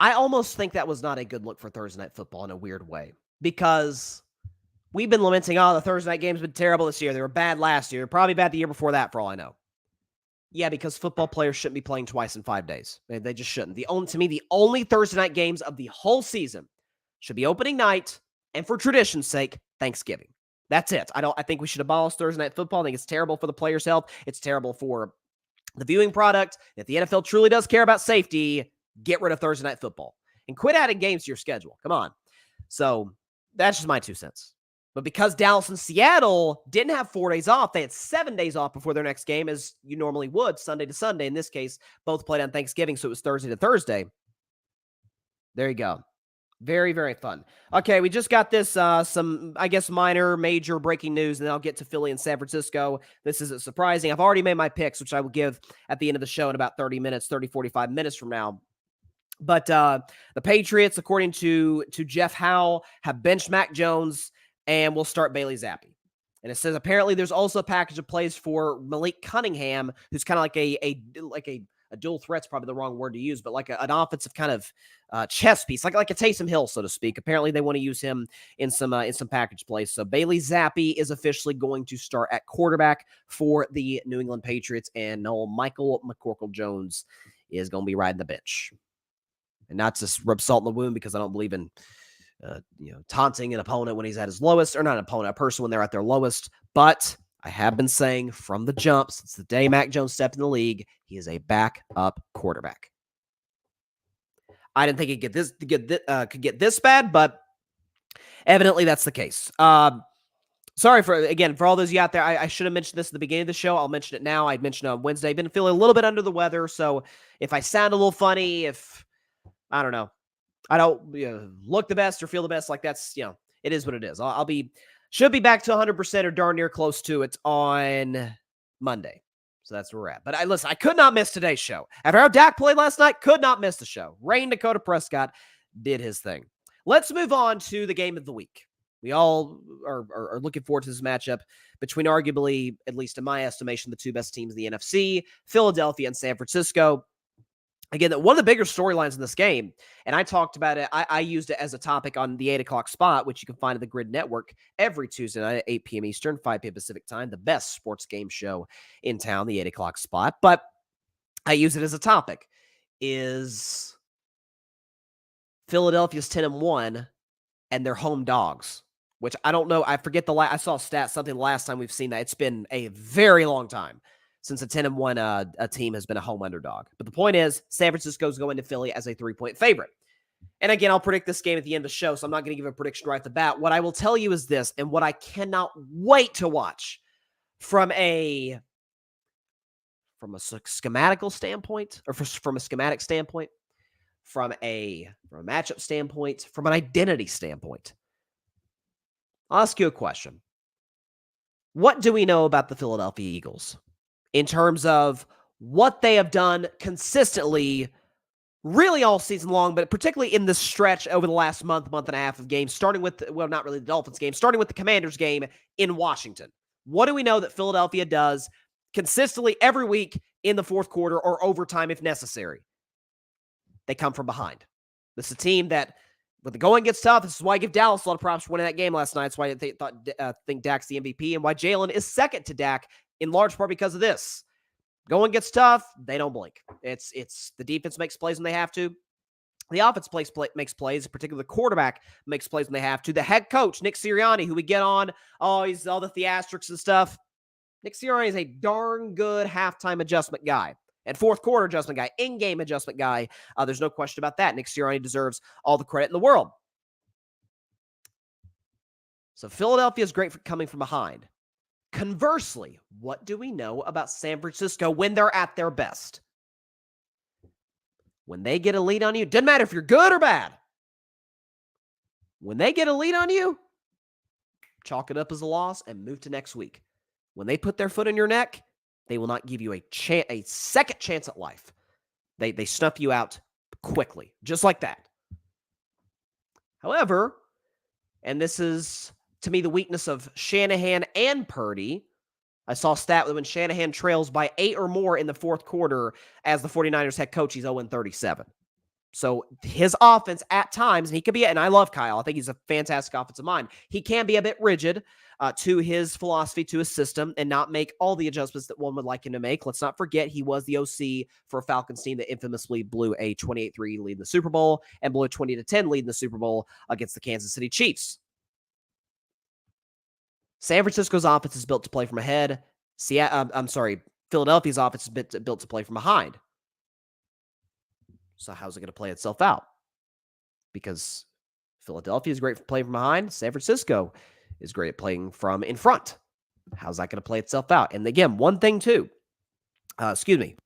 I almost think that was not a good look for Thursday Night Football in a weird way because we've been lamenting, the Thursday night games have been terrible this year. They were bad last year, probably bad the year before that, for all I know. Yeah, because football players shouldn't be playing twice in 5 days. They just shouldn't. To me, the only Thursday night games of the whole season should be opening night, and for tradition's sake, Thanksgiving. That's it. I think we should abolish Thursday Night Football. I think it's terrible for the players' health. It's terrible for the viewing product. If the NFL truly does care about safety, get rid of Thursday Night Football and quit adding games to your schedule. Come on. So that's just my 2 cents. But because Dallas and Seattle didn't have 4 days off, they had 7 days off before their next game, as you normally would, Sunday to Sunday. In this case, both played on Thanksgiving, so it was Thursday to Thursday. There you go. Very, very fun. Okay, we just got this, some, I guess, minor, major breaking news, and then I'll get to Philly and San Francisco. This isn't surprising. I've already made my picks, which I will give at the end of the show in about 45 minutes from now. But the Patriots, according to Jeff Howe, have benched Mac Jones and will start Bailey Zappi. And it says apparently there's also a package of plays for Malik Cunningham, who's kind of like a dual threat's probably the wrong word to use, but like an offensive kind of chess piece, like a Taysom Hill, so to speak. Apparently they want to use him in some package plays. So Bailey Zappi is officially going to start at quarterback for the New England Patriots, and no, Michael McCorkle-Jones is going to be riding the bench. And not to rub salt in the wound, because I don't believe in taunting an opponent when he's at his lowest, or not an opponent, a person when they're at their lowest. But I have been saying from the jump, since the day Mac Jones stepped in the league, he is a backup quarterback. I didn't think it could get this bad, but evidently that's the case. Sorry for all those of you out there. I should have mentioned this at the beginning of the show. I'll mention it now. I mentioned it on Wednesday. I've been feeling a little bit under the weather, so if I sound a little funny, if I don't know, I don't look the best or feel the best, like that's, it is what it is. Should be back to 100% or darn near close to it on Monday. So that's where we're at. But I could not miss today's show. After how Dak played last night, could not miss the show. Dakota Prescott did his thing. Let's move on to the game of the week. We all are looking forward to this matchup between arguably, at least in my estimation, the two best teams in the NFC, Philadelphia and San Francisco. Again, one of the bigger storylines in this game, and I talked about it, I used it as a topic on the 8 o'clock spot, which you can find at the Grid Network every Tuesday night at 8 p.m. Eastern, 5 p.m. Pacific time, the best sports game show in town, the 8 o'clock spot. But I use it as a topic. Is Philadelphia's 10-1 and they're home dogs, which I don't know. I forget I saw a stat, something the last time we've seen that. It's been a very long time since a 10-1 a team has been a home underdog. But the point is, San Francisco's going to Philly as a 3-point favorite. And again, I'll predict this game at the end of the show, so I'm not going to give a prediction right off the bat. What I will tell you is this, and what I cannot wait to watch from a schematical standpoint, or from a schematic standpoint, from a matchup standpoint, from an identity standpoint. I'll ask you a question. What do we know about the Philadelphia Eagles in terms of what they have done consistently, really all season long, but particularly in this stretch over the last month and a half of games, starting with, not really the Dolphins game, starting with the Commanders game in Washington? What do we know that Philadelphia does consistently every week in the fourth quarter or overtime if necessary? They come from behind. This is a team that, when the going gets tough, this is why I give Dallas a lot of props for winning that game last night. That's why I think Dak's the MVP, and why Jalen is second to Dak, in large part because of this. Going gets tough, they don't blink. It's the defense makes plays when they have to. The offense makes plays, particularly the quarterback makes plays when they have to. The head coach, Nick Sirianni, who we get on, he's all the theatrics and stuff. Nick Sirianni is a darn good halftime adjustment guy. And fourth quarter adjustment guy, in-game adjustment guy. There's no question about that. Nick Sirianni deserves all the credit in the world. So Philadelphia is great for coming from behind. Conversely, what do we know about San Francisco when they're at their best? When they get a lead on you, doesn't matter if you're good or bad. When they get a lead on you, chalk it up as a loss and move to next week. When they put their foot in your neck, they will not give you a second chance at life. They snuff you out quickly, just like that. However, and this is to me, the weakness of Shanahan and Purdy. I saw a stat that when Shanahan trails by 8 or more in the fourth quarter as the 49ers head coach, he's 0-37. So his offense at times, and he could be, and I love Kyle. I think he's a fantastic offensive mind. He can be a bit rigid to his philosophy, to his system, and not make all the adjustments that one would like him to make. Let's not forget he was the OC for a Falcons team that infamously blew a 28-3 lead in the Super Bowl and blew a 20-10 lead in the Super Bowl against the Kansas City Chiefs. San Francisco's offense is built to play from ahead. Philadelphia's offense is built to play from behind. So how's it going to play itself out? Because Philadelphia is great for playing from behind. San Francisco is great at playing from in front. How's that going to play itself out? And again, one thing too. Excuse me.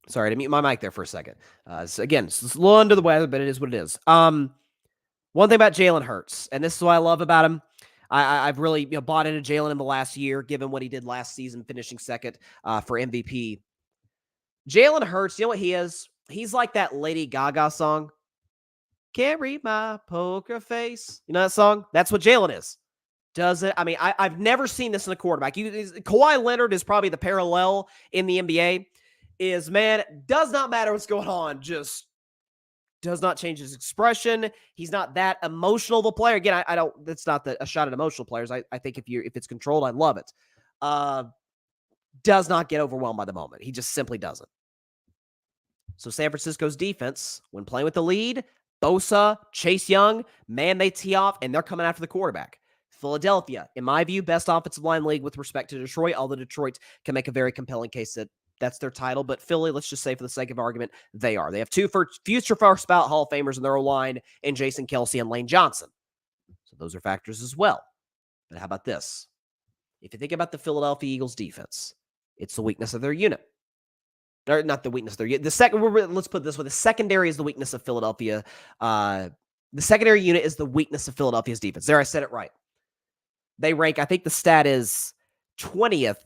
Sorry to mute my mic there for a second. Again, it's a little under the weather, but it is what it is. One thing about Jalen Hurts, and this is what I love about him. I've really bought into Jalen in the last year, given what he did last season, finishing second for MVP. Jalen Hurts, you know what he is? He's like that Lady Gaga song. Can't read my poker face. You know that song? That's what Jalen is. Does it? I mean, I've never seen this in a quarterback. Kawhi Leonard is probably the parallel in the NBA. Does not matter what's going on. Just does not change his expression. He's not that emotional of a player. Again, I don't. That's not a shot at emotional players. I think if it's controlled, I love it. Does not get overwhelmed by the moment. He just simply doesn't. So San Francisco's defense, when playing with the lead, Bosa, Chase Young, man, they tee off, and they're coming after the quarterback. Philadelphia, in my view, best offensive line league with respect to Detroit, although Detroit can make a very compelling case that that's their title. But Philly, let's just say for the sake of argument, they are. They have two future first ballot Hall of Famers in their O-line, and Jason Kelce and Lane Johnson. So those are factors as well. But how about this? If you think about the Philadelphia Eagles defense, it's the weakness of their unit. Or not the weakness of their unit. Let's put it this way. The secondary is the weakness of Philadelphia. The secondary unit is the weakness of Philadelphia's defense. There, I said it right. They rank, I think the stat is 20th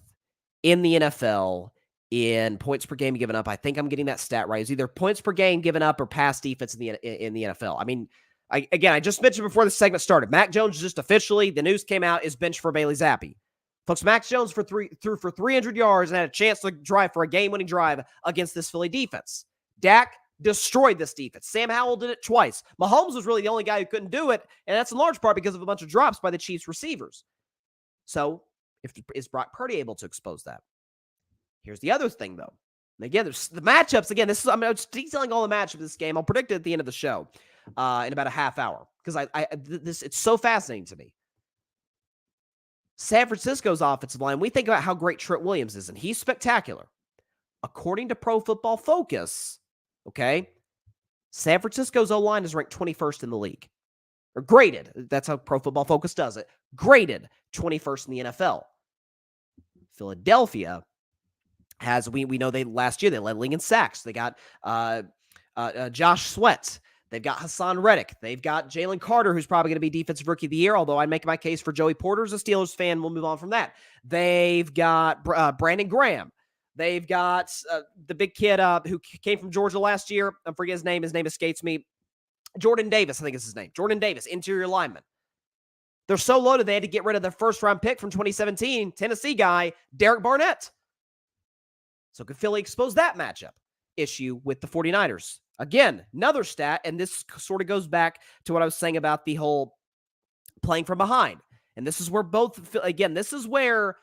in the NFL in points per game given up. I think I'm getting that stat right. It's either points per game given up or pass defense in the NFL. I mean, I just mentioned before the segment started, Mac Jones just officially, the news came out, is benched for Bailey Zappi. Folks, Mac Jones threw for 300 yards and had a chance to drive for a game-winning drive against this Philly defense. Dak destroyed this defense. Sam Howell did it twice. Mahomes was really the only guy who couldn't do it, and that's in large part because of a bunch of drops by the Chiefs receivers. So, is Brock Purdy able to expose that? Here's the other thing, though. And again, there's the matchups. Again, I'm detailing all the matchups of this game. I'll predict it at the end of the show in about a half hour because it's so fascinating to me. San Francisco's offensive line, we think about how great Trent Williams is, and he's spectacular. According to Pro Football Focus, okay, San Francisco's O-line is ranked 21st in the league. Or graded. That's how Pro Football Focus does it. Graded 21st in the NFL. Philadelphia has, we know last year they led the league in sacks. They got Josh Sweat. They've got Hassan Reddick. They've got Jalen Carter, who's probably going to be Defensive Rookie of the Year, although I make my case for Joey Porter as a Steelers fan. We'll move on from that. They've got Brandon Graham. They've got the big kid who came from Georgia last year. I forget his name. His name escapes me. Jordan Davis, I think is his name. Jordan Davis, interior lineman. They're so loaded, they had to get rid of their first-round pick from 2017, Tennessee guy, Derek Barnett. So could Philly expose that matchup issue with the 49ers? Again, another stat, and this sort of goes back to what I was saying about the whole playing from behind. And this is where this is where,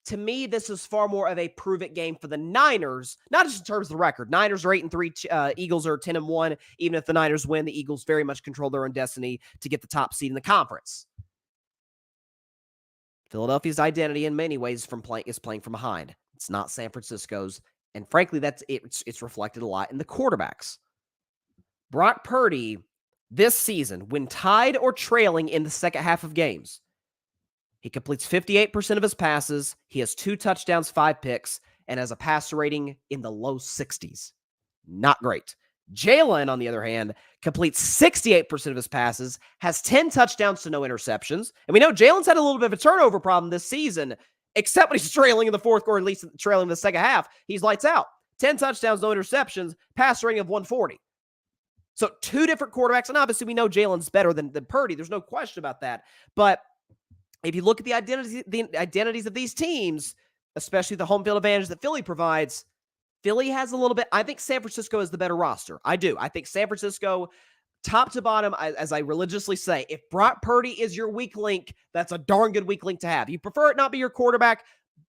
to me, this is far more of a prove-it game for the Niners, not just in terms of the record. Niners are 8-3, Eagles are 10-1. Even if the Niners win, the Eagles very much control their own destiny to get the top seed in the conference. Philadelphia's identity in many ways is playing from behind. It's not San Francisco's. And frankly, it's reflected a lot in the quarterbacks. Brock Purdy, this season, when tied or trailing in the second half of games, he completes 58% of his passes. He has 2 touchdowns, 5 picks, and has a passer rating in the low 60s. Not great. Jalen, on the other hand, completes 68% of his passes, has 10 touchdowns to no interceptions. And we know Jalen's had a little bit of a turnover problem this season, except when he's trailing in the fourth quarter, at least trailing in the second half. He's lights out. 10 touchdowns, no interceptions, passer rating of 140. So 2 different quarterbacks, and obviously we know Jalen's better than Purdy. There's no question about that. But if you look at the identities of these teams, especially the home field advantage that Philly provides, Philly has a little bit. I think San Francisco is the better roster. I do. I think San Francisco, top to bottom, as I religiously say, if Brock Purdy is your weak link, that's a darn good weak link to have. You prefer it not be your quarterback,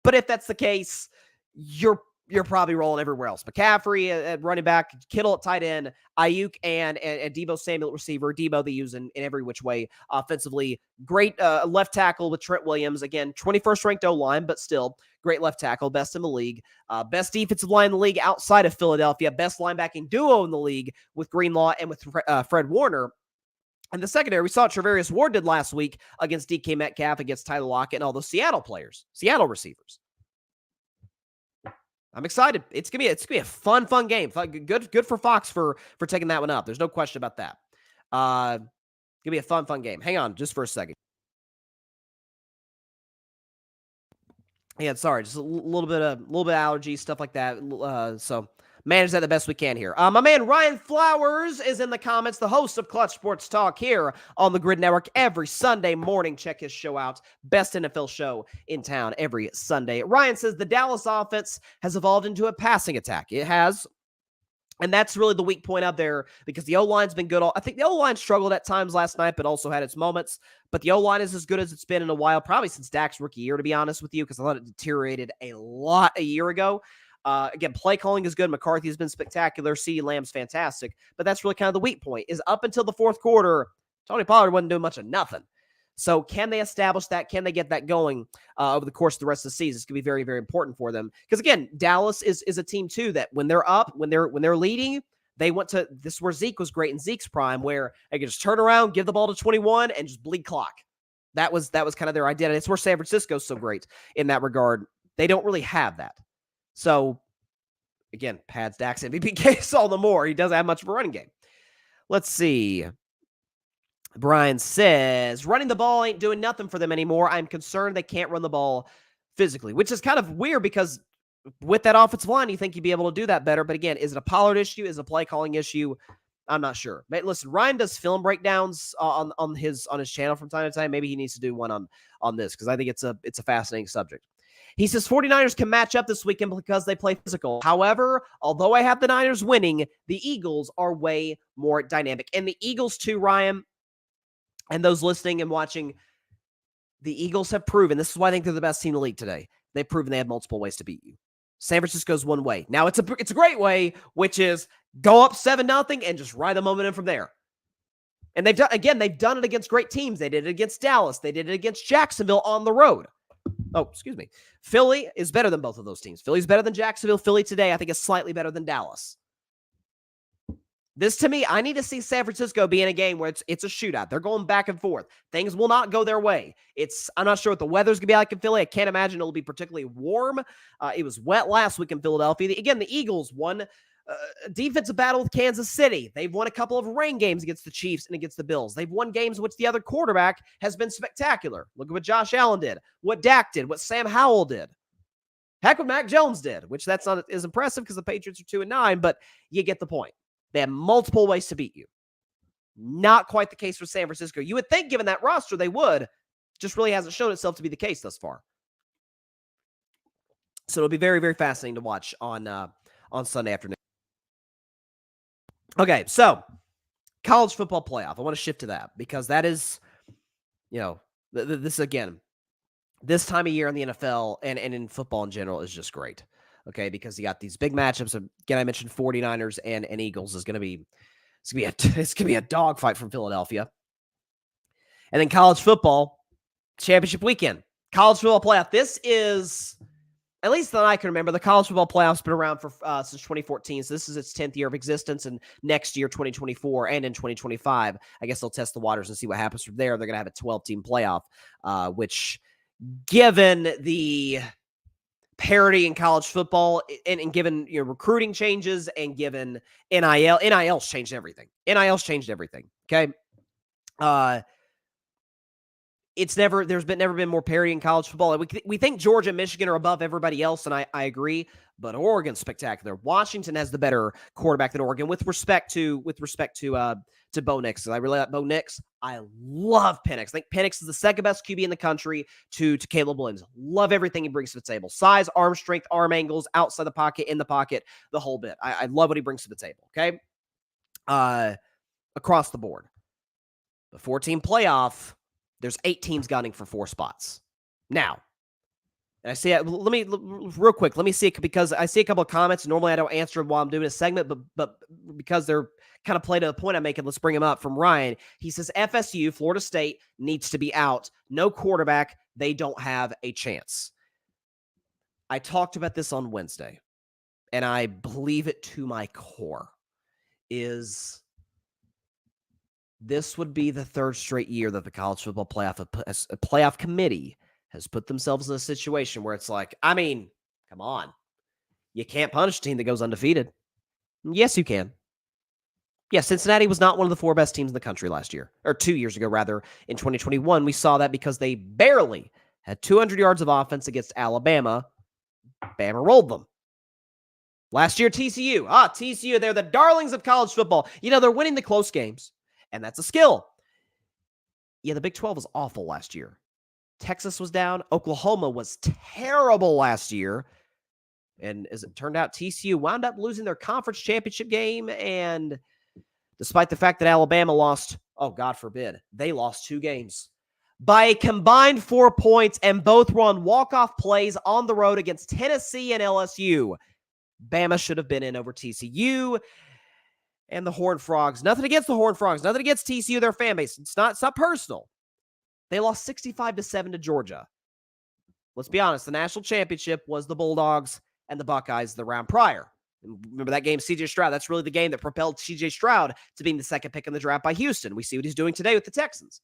but if that's the case, you're probably rolling everywhere else. McCaffrey at running back, Kittle at tight end, Ayuk and Deebo Samuel at receiver. Deebo they use in every which way offensively. Great left tackle with Trent Williams. Again, 21st ranked O-line, but still great left tackle, best in the league. Best defensive line in the league outside of Philadelphia. Best linebacking duo in the league with Greenlaw and with Fred Warner. And the secondary, we saw what Travarius Ward did last week against DK Metcalf, against Tyler Lockett, and all those Seattle players, Seattle receivers. I'm excited. It's gonna be a fun game. Good for Fox for taking that one up. There's no question about that. Gonna be a fun game. Hang on just for a second. Yeah, sorry, just a little bit of allergy stuff like that. So manage that the best we can here. My man Ryan Flowers is in the comments, the host of Clutch Sports Talk here on the Grid Network every Sunday morning. Check his show out. Best NFL show in town every Sunday. Ryan says the Dallas offense has evolved into a passing attack. It has. And that's really the weak point out there because the O-line's been good. I think the O-line struggled at times last night, but also had its moments. But the O-line is as good as it's been in a while, probably since Dak's rookie year, to be honest with you, because I thought it deteriorated a lot a year ago. Again, play calling is good. McCarthy has been spectacular. CeeDee Lamb's fantastic. But that's really kind of the weak point, is up until the fourth quarter, Tony Pollard wasn't doing much of nothing. So can they establish that? Can they get that going over the course of the rest of the season? It's going to be very, very important for them. Because, again, Dallas is a team, too, that when they're up, when they're leading, they went to – this is where Zeke was great in Zeke's prime, where they could just turn around, give the ball to 21, and just bleed clock. That was kind of their identity. It's where San Francisco's so great in that regard. They don't really have that. So, again, pads Dak's MVP case all the more. He doesn't have much of a running game. Let's see. Brian says, running the ball ain't doing nothing for them anymore. I'm concerned they can't run the ball physically, which is kind of weird because with that offensive line, you think you'd be able to do that better. But again, is it a Pollard issue? Is it a play calling issue? I'm not sure. But listen, Ryan does film breakdowns on his channel from time to time. Maybe he needs to do one on this because I think it's a fascinating subject. He says 49ers can match up this weekend because they play physical. However, although I have the Niners winning, the Eagles are way more dynamic. And the Eagles too, Ryan, and those listening and watching, the Eagles have proven, this is why I think they're the best team in the league today. They've proven they have multiple ways to beat you. San Francisco's one way. Now, it's a great way, which is go up 7-0 and just ride the momentum from there. And they've done it against great teams. They did it against Dallas. They did it against Jacksonville on the road. Oh, excuse me. Philly is better than both of those teams. Philly's better than Jacksonville. Philly today, I think, is slightly better than Dallas. This, to me, I need to see San Francisco be in a game where it's a shootout. They're going back and forth. Things will not go their way. I'm not sure what the weather's going to be like in Philly. I can't imagine it'll be particularly warm. It was wet last week in Philadelphia. Again, the Eagles won a defensive battle with Kansas City. They've won a couple of rain games against the Chiefs and against the Bills. They've won games in which the other quarterback has been spectacular. Look at what Josh Allen did, what Dak did, what Sam Howell did. Heck, what Mac Jones did, which that's not as impressive because the Patriots are 2-9, but you get the point. They have multiple ways to beat you. Not quite the case for San Francisco. You would think, given that roster, they would. Just really hasn't shown itself to be the case thus far. So it'll be very, very fascinating to watch on Sunday afternoon. Okay, so college football playoff. I want to shift to that because that is, this again, this time of year in the NFL and in football in general is just great. Okay, because you got these big matchups. Again, I mentioned 49ers and Eagles is going to be a dogfight from Philadelphia. And then college football championship weekend, college football playoff. This is, at least that I can remember, the college football playoff's been around for since 2014. So this is its 10th year of existence, and next year, 2024, and in 2025, I guess they'll test the waters and see what happens from there. They're going to have a 12-team playoff, which, given the parity in college football and given recruiting changes and given NIL's changed everything. NIL's changed everything. Okay. there's never been more parity in college football. We think Georgia and Michigan are above everybody else, and I agree. But Oregon's spectacular. Washington has the better quarterback than Oregon with respect to Bo Nix. I really like Bo Nix. I love Penix. I think Penix is the second best QB in the country to Caleb Williams. Love everything he brings to the table. Size, arm strength, arm angles, outside the pocket, in the pocket, the whole bit. I love what he brings to the table. Okay, across the board. The 4-team playoff. There's 8 teams gunning for 4 spots. Now, and I see it. Real quick, let me see it because I see a couple of comments. Normally, I don't answer them while I'm doing a segment, but because they're kind of play to the point I'm making, let's bring them up. From Ryan, he says FSU, Florida State, needs to be out. No quarterback. They don't have a chance. I talked about this on Wednesday, and I believe it to my core. This would be the 3rd straight year that the college football playoff committee has put themselves in a situation where it's like, I mean, come on. You can't punish a team that goes undefeated. Yes, you can. Yeah, Cincinnati was not one of the 4 best teams in the country last year, or 2 years ago, rather. In 2021, we saw that because they barely had 200 yards of offense against Alabama. Bama rolled them. Last year, TCU, they're the darlings of college football. They're winning the close games, and that's a skill. Yeah, the Big 12 was awful last year. Texas was down. Oklahoma was terrible last year. And as it turned out, TCU wound up losing their conference championship game. And despite the fact that Alabama lost, oh, God forbid, they lost 2 games by a combined 4 points, and both were on walk-off plays on the road against Tennessee and LSU. Bama should have been in over TCU and the Horned Frogs. Nothing against the Horned Frogs. Nothing against TCU, their fan base. It's not personal. They lost 65-7 to Georgia. Let's be honest. The national championship was the Bulldogs and the Buckeyes the round prior. Remember that game, C.J. Stroud? That's really the game that propelled C.J. Stroud to being the 2nd pick in the draft by Houston. We see what he's doing today with the Texans.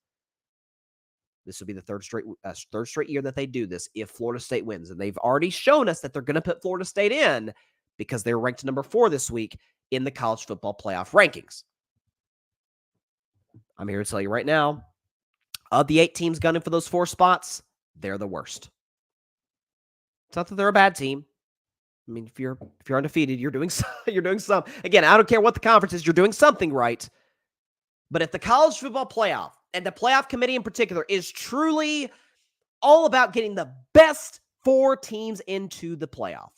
This would be the third straight year that they do this if Florida State wins. And they've already shown us that they're going to put Florida State in because they were ranked number 4 this week in the college football playoff rankings. I'm here to tell you right now, of the 8 teams gunning for those 4 spots, they're the worst. It's not that they're a bad team. I mean, if you're undefeated, you're doing some. Again, I don't care what the conference is, you're doing something right. But if the college football playoff and the playoff committee in particular is truly all about getting the best 4 teams into the playoff,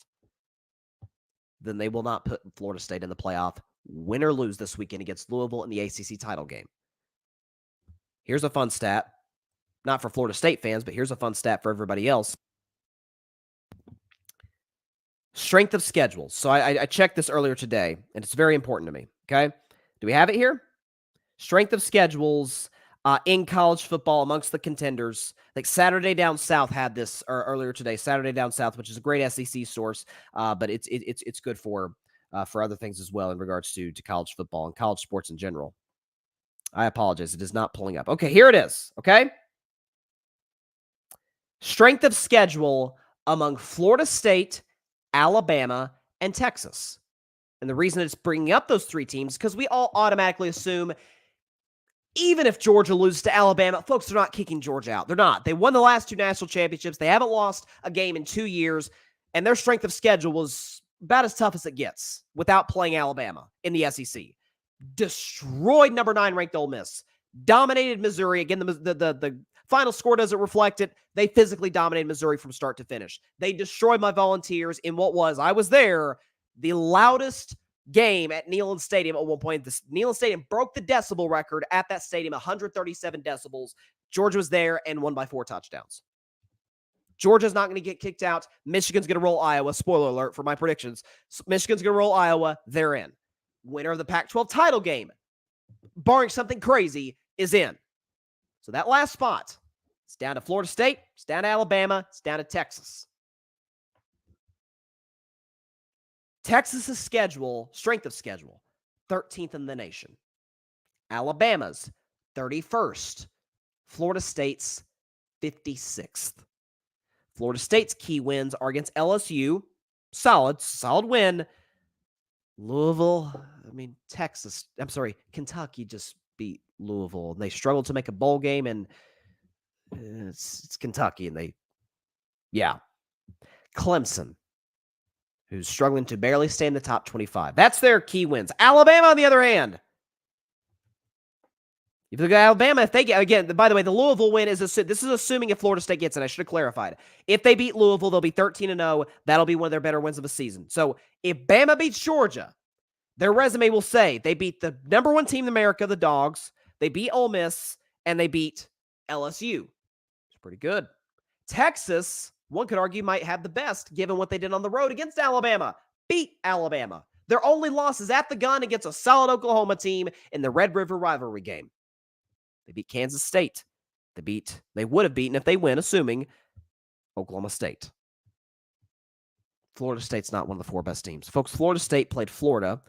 then they will not put Florida State in the playoff, win or lose this weekend against Louisville in the ACC title game. Here's a fun stat. Not for Florida State fans, but here's a fun stat for everybody else. Strength of schedule. So I checked this earlier today, and it's very important to me. Okay? Do we have it here? Strength of schedules in college football amongst the contenders. Like Saturday Down South had this earlier today. Saturday Down South, which is a great SEC source, but it's good for other things as well in regards to college football and college sports in general. I apologize. It is not pulling up. Okay, here it is. Okay? Strength of schedule among Florida State, Alabama, and Texas. And the reason it's bringing up those 3 teams is because we all automatically assume even if Georgia loses to Alabama, folks, they're not kicking Georgia out. They're not. They won the last 2 national championships. They haven't lost a game in 2 years, and their strength of schedule was about as tough as it gets without playing Alabama in the SEC. Destroyed number 9 ranked Ole Miss. Dominated Missouri. Again, the final score doesn't reflect it. They physically dominated Missouri from start to finish. They destroyed my Volunteers in what was, I was there, the loudest game at Neyland Stadium at one point. Neyland Stadium broke the decibel record at that stadium, 137 decibels. Georgia was there and won by 4 touchdowns. Georgia's not going to get kicked out. Michigan's going to roll Iowa. Spoiler alert for my predictions. Michigan's going to roll Iowa. They're in. Winner of the Pac-12 title game, barring something crazy, is in. So that last spot, it's down to Florida State, it's down to Alabama, it's down to Texas. Texas's schedule, strength of schedule, 13th in the nation. Alabama's 31st. Florida State's 56th. Florida State's key wins are against LSU. Solid win. Kentucky just beat Louisville. They struggled to make a bowl game, and It's Kentucky, and yeah. Clemson, who's struggling to barely stay in the top 25. That's their key wins. Alabama, on the other hand. If you look at Alabama, if they get, again, by the way, the Louisville win is, this is assuming if Florida State gets it. I should have clarified. If they beat Louisville, they'll be 13-0. That'll be one of their better wins of the season. So if Bama beats Georgia, their resume will say they beat the number one team in America, the Dogs. They beat Ole Miss, and they beat LSU. It's pretty good. Texas, one could argue, might have the best, given what they did on the road against Alabama. Beat Alabama. Their only loss is at the gun against a solid Oklahoma team in the Red River rivalry game. They beat Kansas State. They would have beaten if they win, assuming Oklahoma State. Florida State's not one of the four best teams. Folks, Florida State played Florida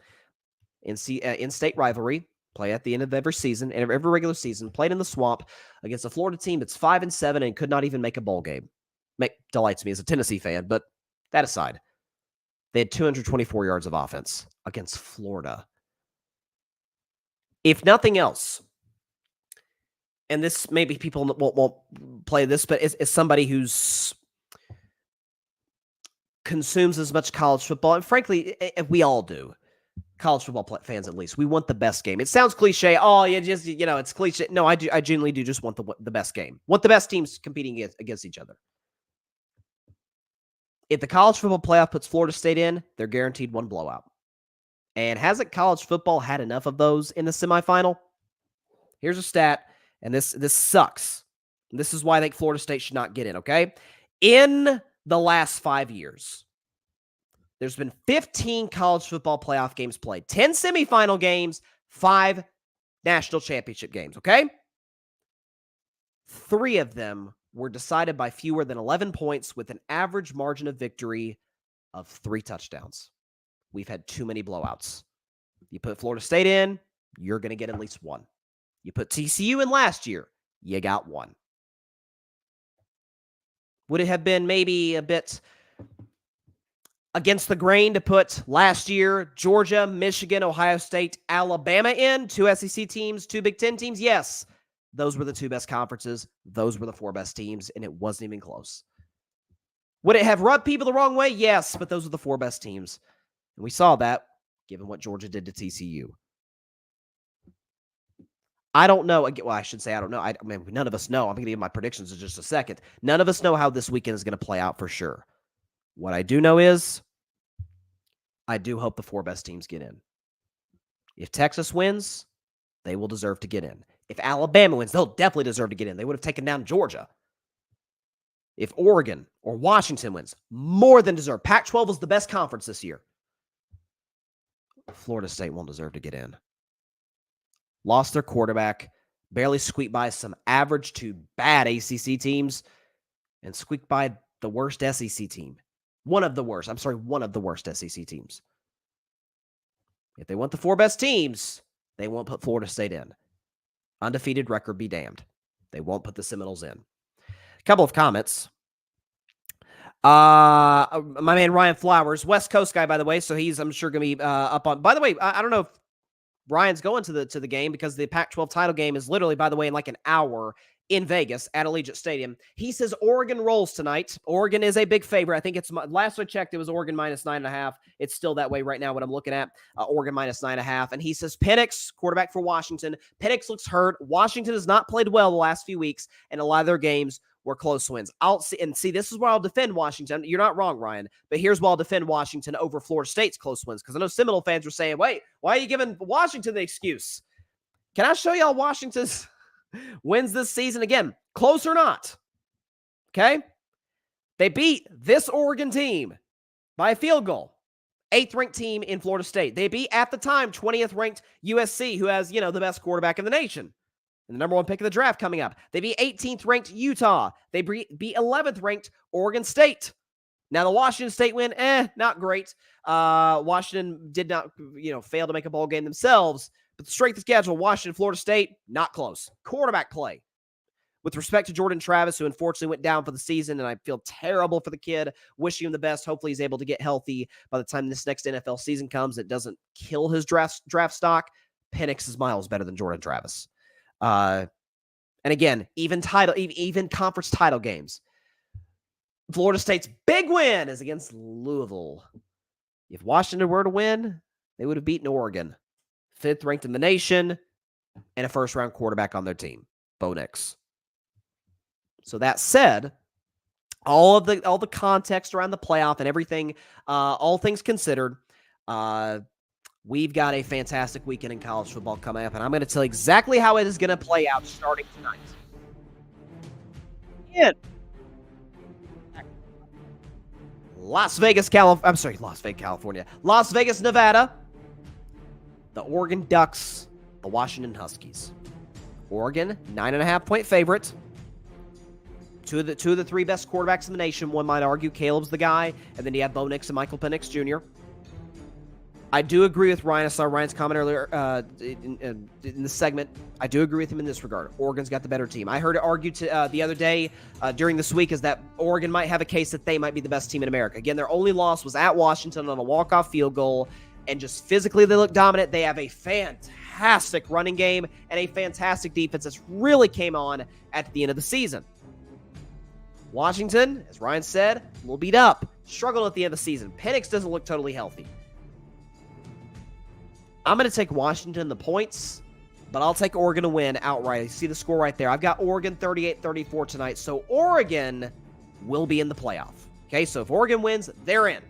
in state rivalry, play at the end of every season, every regular season, played in the Swamp against a Florida team that's 5-7 and could not even make a bowl game. Delights me as a Tennessee fan, but that aside, they had 224 yards of offense against Florida. If nothing else, and this maybe people won't play this, but as somebody who's consumes as much college football, and frankly, we all do, college football fans at least, we want the best game. It sounds cliche. Oh, it's cliche. No, I genuinely do just want the best game. Want the best teams competing against each other. If the college football playoff puts Florida State in, they're guaranteed one blowout. And hasn't college football had enough of those in the semifinal? Here's a stat, and this sucks. This is why I think Florida State should not get in, okay? In the last 5 years, there's been 15 college football playoff games played, 10 semifinal games, 5 national championship games, okay? 3 of them were decided by fewer than 11 points with an average margin of victory of 3 touchdowns. We've had too many blowouts. You put Florida State in, you're going to get at least 1. You put TCU in last year, you got 1. Would it have been maybe a bit against the grain to put last year Georgia, Michigan, Ohio State, Alabama in? 2 SEC teams, 2 Big Ten teams? Yes. Those were the 2 best conferences. Those were the 4 best teams, and it wasn't even close. Would it have rubbed people the wrong way? Yes, but those were the 4 best teams. And we saw that given what Georgia did to TCU. I don't know. Well, I should say I don't know. I mean, none of us know. I'm going to give my predictions in just a second. None of us know how this weekend is going to play out for sure. What I do know is I do hope the 4 best teams get in. If Texas wins, they will deserve to get in. If Alabama wins, they'll definitely deserve to get in. They would have taken down Georgia. If Oregon or Washington wins, more than deserve. Pac-12 was the best conference this year. Florida State won't deserve to get in. Lost their quarterback, barely squeaked by some average to bad ACC teams, and squeaked by the worst SEC team. One of the worst SEC teams. If they want the 4 best teams, they won't put Florida State in. Undefeated record be damned. They won't put the Seminoles in. A couple of comments. My man Ryan Flowers, West Coast guy, by the way, so he's, I'm sure, going to be up on. By the way, I don't know if Ryan's going to the game because the Pac-12 title game is literally, by the way, in like an hour in Vegas at Allegiant Stadium. He says Oregon rolls tonight. Oregon is a big favorite. I think it's, last I checked, it was Oregon minus 9.5. It's still that way right now, what I'm looking at. Oregon minus 9.5. And he says Penix, quarterback for Washington. Penix looks hurt. Washington has not played well the last few weeks, and a lot of their games were close wins. See, this is where I'll defend Washington. You're not wrong, Ryan, but here's why I'll defend Washington over Florida State's close wins, because I know Seminole fans were saying, wait, why are you giving Washington the excuse? Can I show y'all Washington's wins this season? Again, close or not, okay? They beat this Oregon team by a field goal. 8th-ranked team in Florida State. They beat, at the time, 20th-ranked USC, who has, the best quarterback in the nation. And the number 1 pick of the draft coming up. They beat 18th-ranked Utah. They beat 11th-ranked Oregon State. Now, the Washington State win, not great. Washington did not, fail to make a bowl game themselves. But the strength of schedule, Washington, Florida State, not close. Quarterback play. With respect to Jordan Travis, who unfortunately went down for the season, and I feel terrible for the kid. Wishing him the best. Hopefully he's able to get healthy by the time this next NFL season comes. It doesn't kill his draft stock. Penix is miles better than Jordan Travis. And again, even conference title games. Florida State's big win is against Louisville. If Washington were to win, they would have beaten Oregon, 5th ranked in the nation, and a first-round quarterback on their team, Bo Nix. So that said, all the context around the playoff and everything, all things considered, we've got a fantastic weekend in college football coming up, and I'm going to tell you exactly how it is going to play out starting tonight. In Las Vegas, California. Las Vegas, Nevada. The Oregon Ducks, the Washington Huskies. Oregon, 9.5-point favorite. Two of the three best quarterbacks in the nation. One might argue Caleb's the guy, and then you have Bo Nix and Michael Penix Jr. I do agree with Ryan. I saw Ryan's comment earlier in the segment. I do agree with him in this regard. Oregon's got the better team. I heard it argued the other day during this week is that Oregon might have a case that they might be the best team in America. Again, their only loss was at Washington on a walk-off field goal, and just physically they look dominant. They have a fantastic running game and a fantastic defense that's really came on at the end of the season. Washington, as Ryan said, a little beat up, struggled at the end of the season. Penix doesn't look totally healthy. I'm going to take Washington the points, but I'll take Oregon to win outright. You see the score right there. I've got Oregon 38-34 tonight, so Oregon will be in the playoff. Okay, so if Oregon wins, they're in.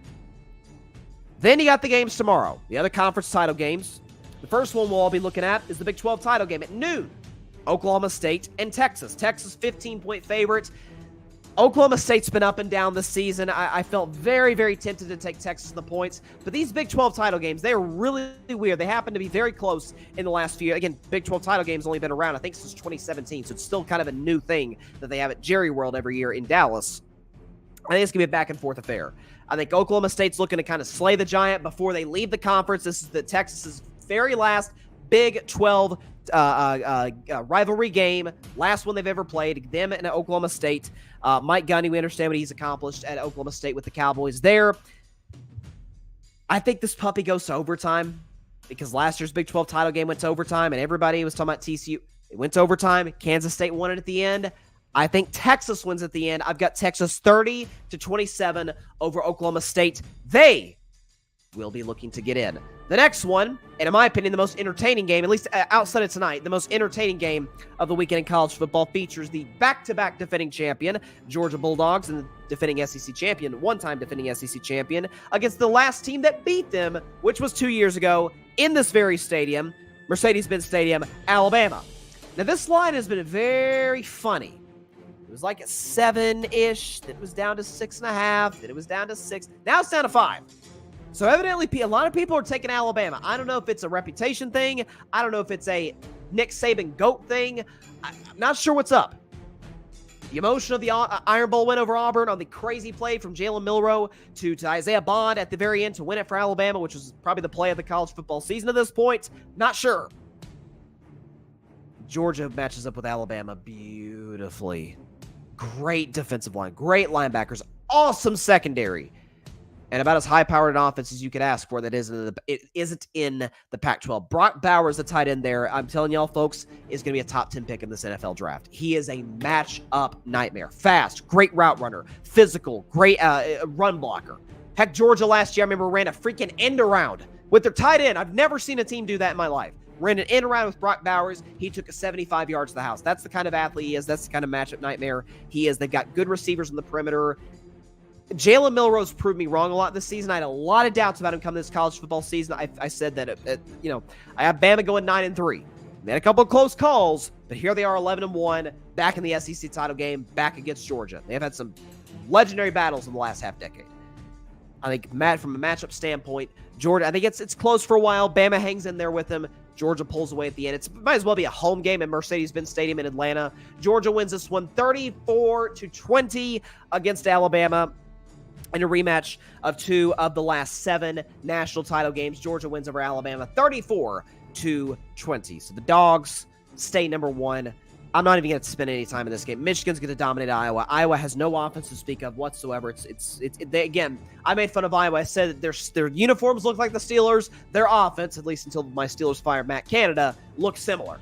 Then you got the games tomorrow, the other conference title games. The first one we'll all be looking at is the Big 12 title game at noon. Oklahoma State and Texas. Texas 15-point favorite. Oklahoma State's been up and down this season. I felt very, very tempted to take Texas in the points. But these Big 12 title games, they are really weird. They happen to be very close in the last few years. Again, Big 12 title games only been around, I think, since 2017. So it's still kind of a new thing that they have at Jerry World every year in Dallas. I think it's going to be a back-and-forth affair. I think Oklahoma State's looking to kind of slay the giant before they leave the conference. This is the Texas's very last Big 12 rivalry game, last one they've ever played, them and Oklahoma State. Mike Gundy, we understand what he's accomplished at Oklahoma State with the Cowboys there. I think this puppy goes to overtime because last year's Big 12 title game went to overtime, and everybody was talking about TCU. It went to overtime. Kansas State won it at the end. I think Texas wins at the end. I've got Texas 30-27 over Oklahoma State. They will be looking to get in. The next one, and in my opinion, the most entertaining game, at least outside of tonight, the most entertaining game of the weekend in college football features the back-to-back defending champion, Georgia Bulldogs, and the defending SEC champion, one-time defending SEC champion, against the last team that beat them, which was 2 years ago in this very stadium, Mercedes-Benz Stadium, Alabama. Now, this line has been very funny. It was like a 7-ish, then it was down to 6.5, then it was down to 6. Now it's down to 5. So evidently, a lot of people are taking Alabama. I don't know if it's a reputation thing. I don't know if it's a Nick Saban GOAT thing. I'm not sure what's up. The emotion of the Iron Bowl win over Auburn on the crazy play from Jalen Milroe to Isaiah Bond at the very end to win it for Alabama, which was probably the play of the college football season at this point. Not sure. Georgia matches up with Alabama beautifully. Great defensive line, great linebackers, awesome secondary, and about as high-powered an offense as you could ask for that isn't in the Pac-12. Brock Bowers, the tight end there, I'm telling y'all, folks, is going to be a top 10 pick in this NFL draft. He is a match-up nightmare. Fast, great route runner, physical, great run blocker. Heck, Georgia last year, I remember, ran a freaking end around with their tight end. I've never seen a team do that in my life. Ran an end around with Brock Bowers. He took a 75 yards to the house. That's the kind of athlete he is. That's the kind of matchup nightmare he is. They've got good receivers on the perimeter. Jalen Milroe's proved me wrong a lot this season. I had a lot of doubts about him coming this college football season. I said that, I have Bama going 9-3. They had a couple of close calls, but here they are 11-1, back in the SEC title game, back against Georgia. They've had some legendary battles in the last half decade. I think from a matchup standpoint, Georgia, I think it's close for a while. Bama hangs in there with them. Georgia pulls away at the end. It might as well be a home game at Mercedes-Benz Stadium in Atlanta. Georgia wins this one 34-20 against Alabama in a rematch of 2 of the last 7 national title games. Georgia wins over Alabama 34-20. So the Dogs stay number 1. I'm not even going to spend any time in this game. Michigan's going to dominate Iowa. Iowa has no offense to speak of whatsoever. Again, I made fun of Iowa. I said that their uniforms look like the Steelers. Their offense, at least until my Steelers fired Matt Canada, looks similar.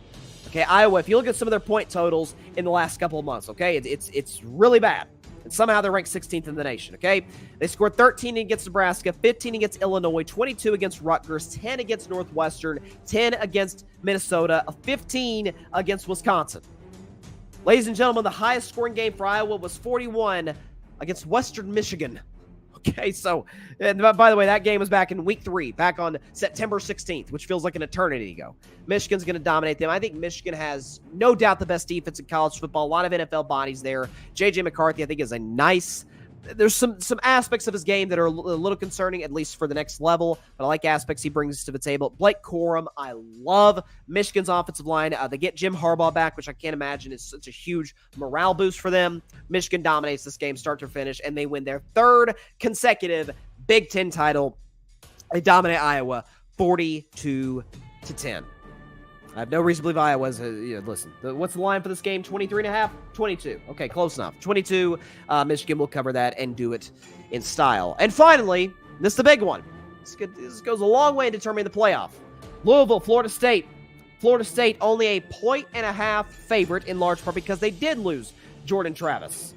Okay, Iowa, if you look at some of their point totals in the last couple of months, okay, it's really bad. And somehow they're ranked 16th in the nation, okay? They scored 13 against Nebraska, 15 against Illinois, 22 against Rutgers, 10 against Northwestern, 10 against Minnesota, 15 against Wisconsin. Ladies and gentlemen, the highest scoring game for Iowa was 41 against Western Michigan. Okay, so, and by the way, that game was back in week 3, back on September 16th, which feels like an eternity ago. Michigan's going to dominate them. I think Michigan has no doubt the best defense in college football. A lot of NFL bodies there. J.J. McCarthy, I think, is a nice... There's some aspects of his game that are a little concerning, at least for the next level, but I like aspects he brings to the table. Blake Corum, I love Michigan's offensive line. They get Jim Harbaugh back, which I can't imagine is such a huge morale boost for them. Michigan dominates this game start to finish, and they win their 3rd consecutive Big Ten title. They dominate Iowa 42-10. I have no reason to believe Iowa's, listen, what's the line for this game? 23.5? 22. Okay, close enough. 22. Michigan will cover that and do it in style. And finally, this is the big one. This goes a long way in determining the playoff. Louisville, Florida State. Florida State only a 1.5 favorite in large part because they did lose Jordan Travis.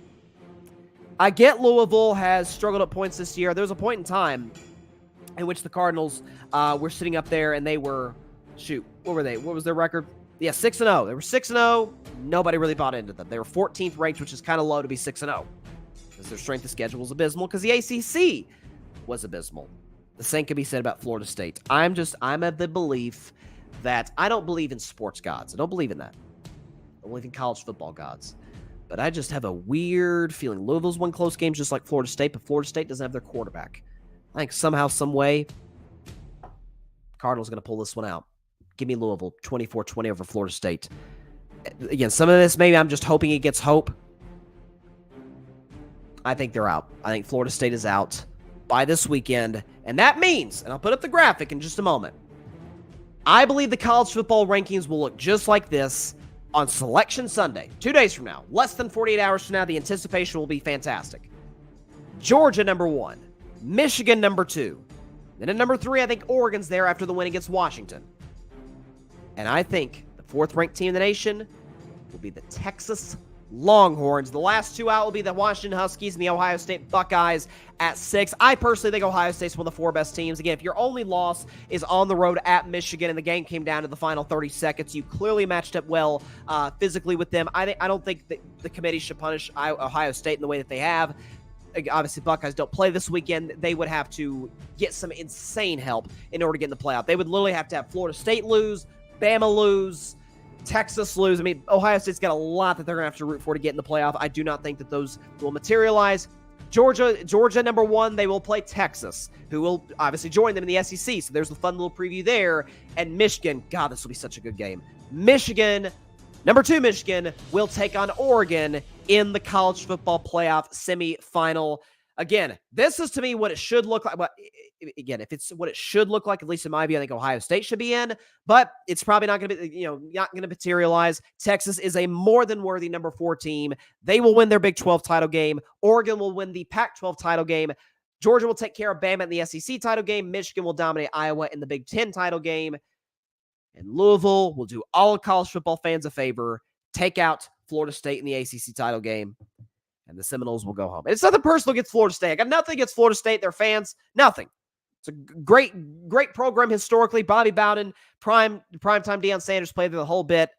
I get Louisville has struggled at points this year. There was a point in time in which the Cardinals were sitting up there and they were... Shoot, what were they? What was their record? Yeah, 6-0. They were 6-0. Nobody really bought into them. They were 14th ranked, which is kind of low to be 6-0. Because their strength of schedule was abysmal, because the ACC was abysmal. The same can be said about Florida State. I'm of the belief that I don't believe in sports gods. I don't believe in that. I believe in college football gods. But I just have a weird feeling. Louisville's won close games just like Florida State, but Florida State doesn't have their quarterback. I think somehow, some way, Cardinals going to pull this one out. Give me Louisville, 24-20 over Florida State. Again, some of this, maybe I'm just hoping it gets hope. I think they're out. I think Florida State is out by this weekend. And that means, and I'll put up the graphic in just a moment, I believe the college football rankings will look just like this on Selection Sunday, 2 days from now. Less than 48 hours from now, the anticipation will be fantastic. Georgia, number 1. Michigan, number 2. Then at number 3, I think Oregon's there after the win against Washington. And I think the 4th-ranked team in the nation will be the Texas Longhorns. The last 2 out will be the Washington Huskies and the Ohio State Buckeyes at 6. I personally think Ohio State's one of the 4 best teams. Again, if your only loss is on the road at Michigan and the game came down to the final 30 seconds, you clearly matched up well physically with them. I don't think that the committee should punish Ohio State in the way that they have. Obviously, Buckeyes don't play this weekend. They would have to get some insane help in order to get in the playoff. They would literally have to have Florida State lose, Bama lose, Texas lose. I mean, Ohio State's got a lot that they're going to have to root for to get in the playoff. I do not think that those will materialize. Georgia, number 1, they will play Texas, who will obviously join them in the SEC. So there's a fun little preview there. And Michigan, God, this will be such a good game. Michigan, number 2, Michigan will take on Oregon in the college football playoff semifinal. Again, this is to me what it should look like. Well, again, if it's what it should look like, at least in my view, I think Ohio State should be in, but it's probably not going to be, not going to materialize. Texas is a more than worthy number 4 team. They will win their Big 12 title game. Oregon will win the Pac-12 title game. Georgia will take care of Bama in the SEC title game. Michigan will dominate Iowa in the Big 10 title game. And Louisville will do all of college football fans a favor, take out Florida State in the ACC title game, and the Seminoles will go home. And it's nothing personal against Florida State. I got nothing against Florida State, their fans, nothing. It's a great program historically. Bobby Bowden, primetime Deion Sanders played there the whole bit.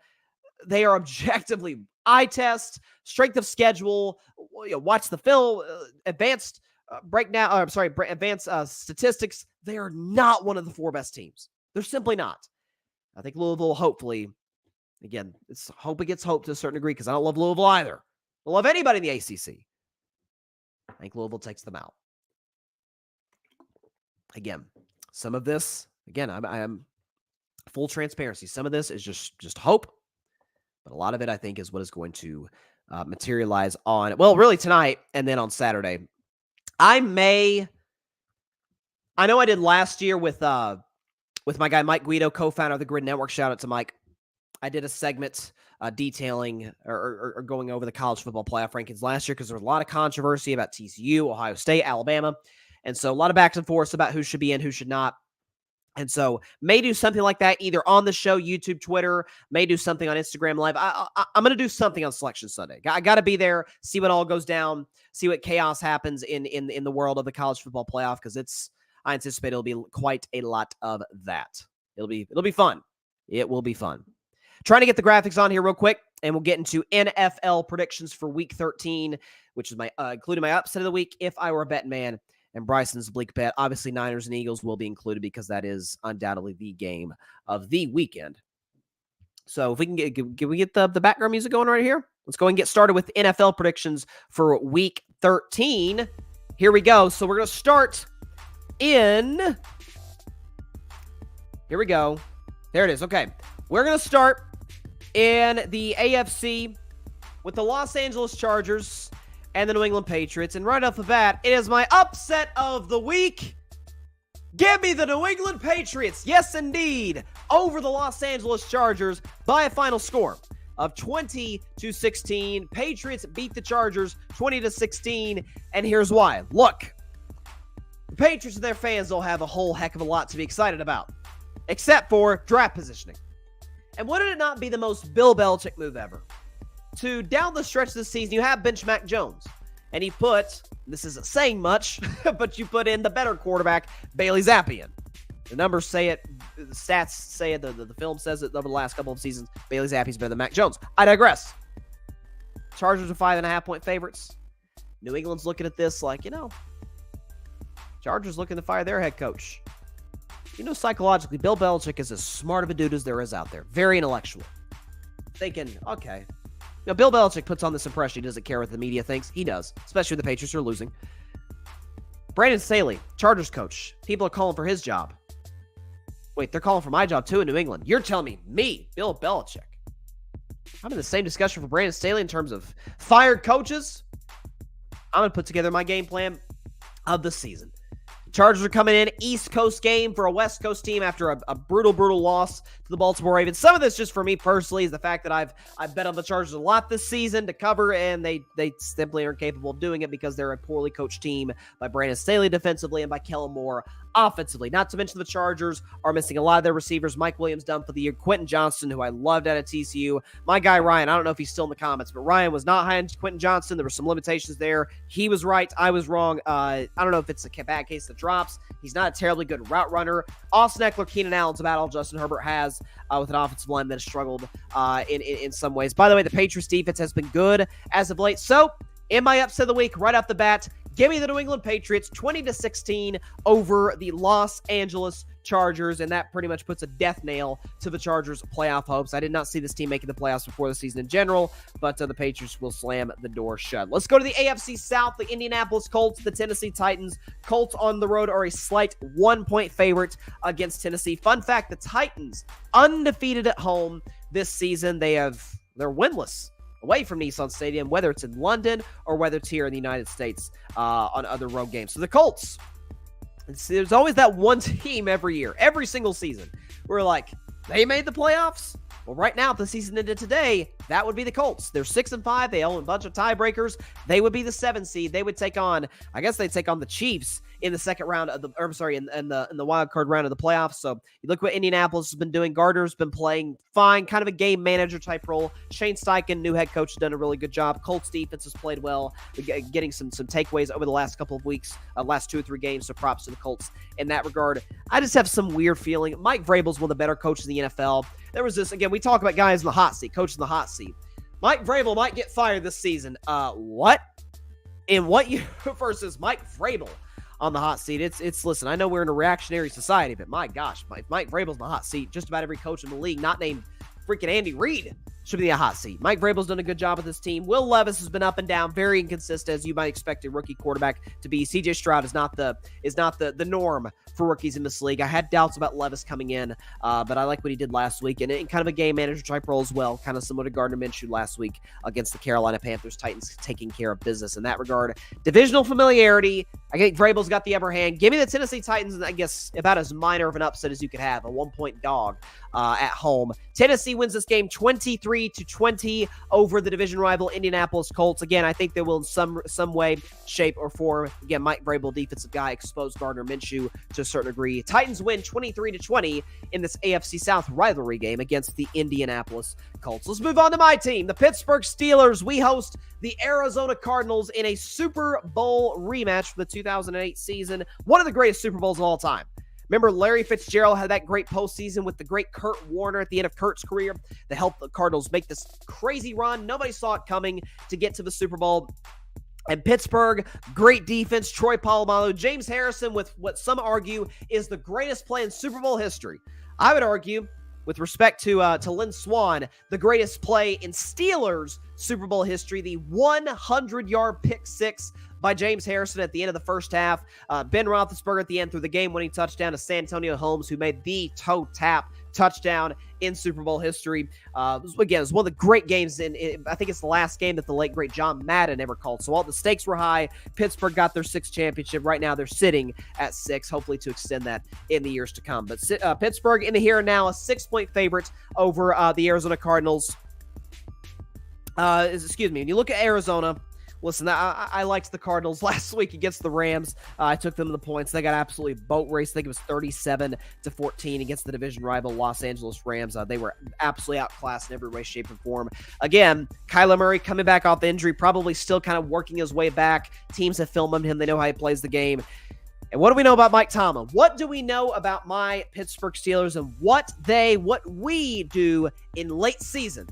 They are objectively eye test, strength of schedule, watch the film, advanced statistics. They are not one of the 4 best teams. They're simply not. I think Louisville, hopefully, again, it's hope it gets hope to a certain degree because I don't love Louisville either. I don't love anybody in the ACC. I think Louisville takes them out. Again, some of this, again, I am full transparency. Some of this is just hope, but a lot of it, I think, is what is going to materialize on, well, really tonight and then on Saturday. I know I did last year with my guy Mike Guido, co-founder of the Grid Network. Shout out to Mike. I did a segment detailing or going over the college football playoff rankings last year because there was a lot of controversy about TCU, Ohio State, Alabama. And so a lot of backs and forths about who should be in, who should not. And so may do something like that either on the show, YouTube, Twitter, may do something on Instagram Live. I'm going to do something on Selection Sunday. I got to be there, see what all goes down, see what chaos happens in the world of the college football playoff, because I anticipate it'll be quite a lot of that. It'll be fun. It will be fun. Trying to get the graphics on here real quick, and we'll get into NFL predictions for Week 13, which is my including my upset of the week if I were a Bettin Man. And Bryson's Bleak bet. Obviously, Niners and Eagles will be included because that is undoubtedly the game of the weekend. So if we can get the background music going right here, let's go and get started with NFL predictions for Week 13. Here we go. So we're going to start in... Here we go. There it is. Okay. We're going to start in the AFC with the Los Angeles Chargers and the New England Patriots. And right off the bat, it is my upset of the week. Give me the New England Patriots. Yes, indeed. Over the Los Angeles Chargers by a final score of 20-16. Patriots beat the Chargers 20-16. And here's why. Look, the Patriots and their fans don't have a whole heck of a lot to be excited about, except for draft positioning. And wouldn't it not be the most Bill Belichick move ever? To down the stretch of the season, you have bench Mac Jones. And he put, this isn't saying much, but you put in the better quarterback, Bailey Zappi. The numbers say it, the stats say it, the film says it over the last couple of seasons. Bailey Zappi's better than Mac Jones. I digress. Chargers are 5.5-point favorites. New England's looking at this like, Chargers looking to fire their head coach. Psychologically, Bill Belichick is as smart of a dude as there is out there. Very intellectual. Thinking, okay. Bill Belichick puts on this impression he doesn't care what the media thinks. He does, especially when the Patriots are losing. Brandon Staley, Chargers coach. People are calling for his job. Wait, they're calling for my job too in New England. You're telling me, Bill Belichick. I'm in the same discussion for Brandon Staley in terms of fired coaches. I'm going to put together my game plan of the season. Chargers are coming in, East Coast game for a West Coast team after a brutal loss to the Baltimore Ravens. Some of this just for me personally is the fact that I've bet on the Chargers a lot this season to cover, and they simply aren't capable of doing it because they're a poorly coached team by Brandon Staley defensively and by Kellen Moore offensively. Not to mention the Chargers are missing a lot of their receivers. Mike Williams done for the year. Quentin Johnston, who I loved out of TCU. My guy Ryan, I don't know if he's still in the comments, but Ryan was not high on Quentin Johnston. There were some limitations there. He was right. I was wrong. I don't know if it's a bad case that drops. He's not a terribly good route runner. Austin Eckler, Keenan Allen's about all Justin Herbert has with an offensive line that has struggled in some ways. By the way, the Patriots defense has been good as of late. So, in my upset of the week, right off the bat, give me the New England Patriots 20-16 over the Los Angeles Chargers, and that pretty much puts a death nail to the Chargers' playoff hopes. I did not see this team making the playoffs before the season in general, but the Patriots will slam the door shut. Let's go to the AFC South, the Indianapolis Colts, the Tennessee Titans. Colts on the road are a slight 1-point favorite against Tennessee. Fun fact, the Titans, undefeated at home this season. They're winless away from Nissan Stadium, whether it's in London or whether it's here in the United States on other road games. So the Colts, there's always that one team every year, every single season, where like, they made the playoffs? Well, right now, if the season ended today, that would be the Colts. They're 6-5. They own a bunch of tiebreakers. They would be the 7 seed. They would take on the Chiefs in the second round of in the wild card round of the playoffs. So you look what Indianapolis has been doing. Gardner's been playing fine, kind of a game manager type role. Shane Steichen, new head coach, has done a really good job. Colts defense has played well, getting some takeaways over the last couple of weeks, last 2 or 3 games. So props to the Colts in that regard. I just have some weird feeling. Mike Vrabel's one of the better coaches in the NFL. There was this, again, we talk about guys in the hot seat, coaches in the hot seat. Mike Vrabel might get fired this season. What? In what universe is Mike Vrabel on the hot seat? It's listen, I know we're in a reactionary society, but my gosh, Mike Vrabel's in the hot seat. Just about every coach in the league, not named freaking Andy Reid, should be a hot seat. Mike Vrabel's done a good job with this team. Will Levis has been up and down, very inconsistent, as you might expect a rookie quarterback to be. CJ Stroud is not the norm for rookies in this league. I had doubts about Levis coming in, but I like what he did last week, and in kind of a game manager type role as well, kind of similar to Gardner Minshew last week against the Carolina Panthers. Titans taking care of business in that regard. Divisional familiarity, I think Vrabel's got the upper hand. Give me the Tennessee Titans, and I guess about as minor of an upset as you could have, a 1-point dog at home. Tennessee wins this game 23 23-20 over the division rival Indianapolis Colts. Again, I think they will in some way, shape, or form. Again, Mike Vrabel, defensive guy, exposed Gardner Minshew to a certain degree. Titans win 23-20 in this AFC South rivalry game against the Indianapolis Colts. Let's move on to my team, the Pittsburgh Steelers. We host the Arizona Cardinals in a Super Bowl rematch for the 2008 season, one of the greatest Super Bowls of all time. Remember, Larry Fitzgerald had that great postseason with the great Kurt Warner at the end of Kurt's career that helped the Cardinals make this crazy run. Nobody saw it coming to get to the Super Bowl. And Pittsburgh, great defense, Troy Polamalu, James Harrison with what some argue is the greatest play in Super Bowl history. I would argue, with respect to Lynn Swann, the greatest play in Steelers Super Bowl history, the 100-yard pick six by James Harrison at the end of the first half. Ben Roethlisberger at the end threw the game-winning touchdown to Santonio Holmes, who made the toe tap touchdown in Super Bowl history. Again, it was one of the great games. I think it's the last game that the late, great John Madden ever called. So all the stakes were high. Pittsburgh got their sixth championship. Right now, they're sitting at 6, hopefully to extend that in the years to come. But Pittsburgh in the here and now, a 6-point favorite over the Arizona Cardinals. Excuse me. When you look at Arizona, listen, I liked the Cardinals last week against the Rams. I took them to the points. They got absolutely boat raced. I think it was 37-14 against the division rival Los Angeles Rams. They were absolutely outclassed in every way, shape, and form. Again, Kyler Murray coming back off the injury, probably still kind of working his way back. Teams have filmed him. They know how he plays the game. And what do we know about Mike Tomlin? What do we know about my Pittsburgh Steelers and what we do in late season?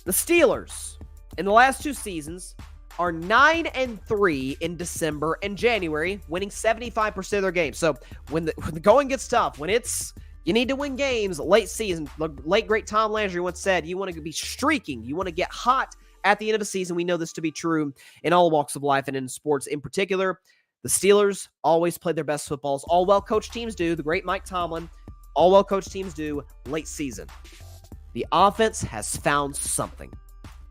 The Steelers, in the last 2 seasons, are 9-3 in December and January, winning 75% of their games. So when the going gets tough, when you need to win games late season, the late great Tom Landry once said, you want to be streaking, you want to get hot at the end of the season. We know this to be true in all walks of life and in sports in particular. The Steelers always play their best footballs. All well-coached teams do. The great Mike Tomlin, all well-coached teams do late season. The offense has found something.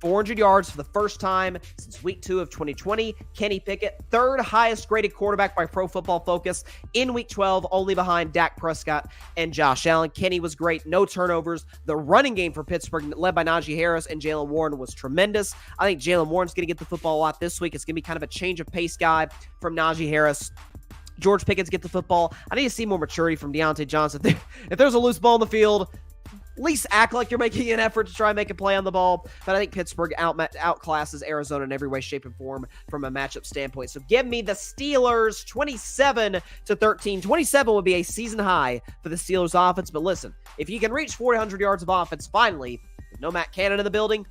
400 yards for the first time since week 2 of 2020. Kenny Pickett, 3rd highest graded quarterback by Pro Football Focus in week 12, only behind Dak Prescott and Josh Allen. Kenny was great, no turnovers. The running game for Pittsburgh, led by Najee Harris and Jaylen Warren, was tremendous. I think Jaylen Warren's going to get the football a lot this week. It's going to be kind of a change of pace guy from Najee Harris. George Pickens get the football. I need to see more maturity from Deontay Johnson. If there's a loose ball in the field, at least act like you're making an effort to try and make a play on the ball. But I think Pittsburgh outclasses Arizona in every way, shape, and form from a matchup standpoint. So give me the Steelers 27-13. 27 would be a season high for the Steelers offense. But listen, if you can reach 400 yards of offense finally, with no Matt Cannon in the building,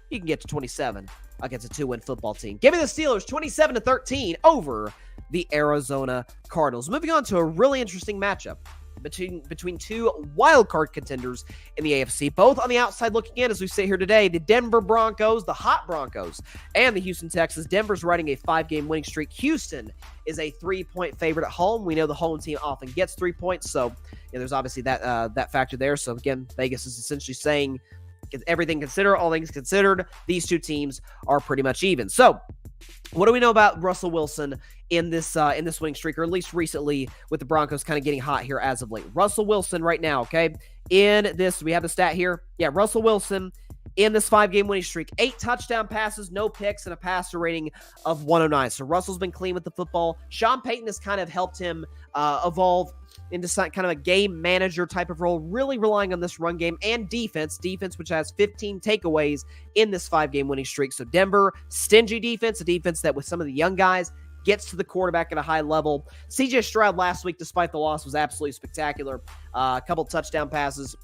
you can get to 27 against a 2-win football team. Give me the Steelers 27-13 over the Arizona Cardinals. Moving on to a really interesting matchup between 2 wild card contenders in the AFC, both on the outside looking in as we sit here today. The Denver Broncos, the hot Broncos, and the Houston Texans. Denver's riding a 5-game winning streak. Houston is a 3-point favorite at home. We know the home team often gets 3 points, so there's obviously that factor there. So again, Vegas is essentially saying, everything considered, all things considered, these 2 teams are pretty much even. So what do we know about Russell Wilson in this winning streak, or at least recently with the Broncos kind of getting hot here as of late? Russell Wilson right now, okay, in this, we have the stat here. Yeah, Russell Wilson in this 5-game winning streak, 8 touchdown passes, no picks, and a passer rating of 109. So Russell's been clean with the football. Sean Payton has kind of helped him evolve into kind of a game manager type of role, really relying on this run game and defense, which has 15 takeaways in this 5-game winning streak. So Denver, stingy defense, a defense that with some of the young guys gets to the quarterback at a high level. CJ Stroud last week, despite the loss, was absolutely spectacular. A couple touchdown passes.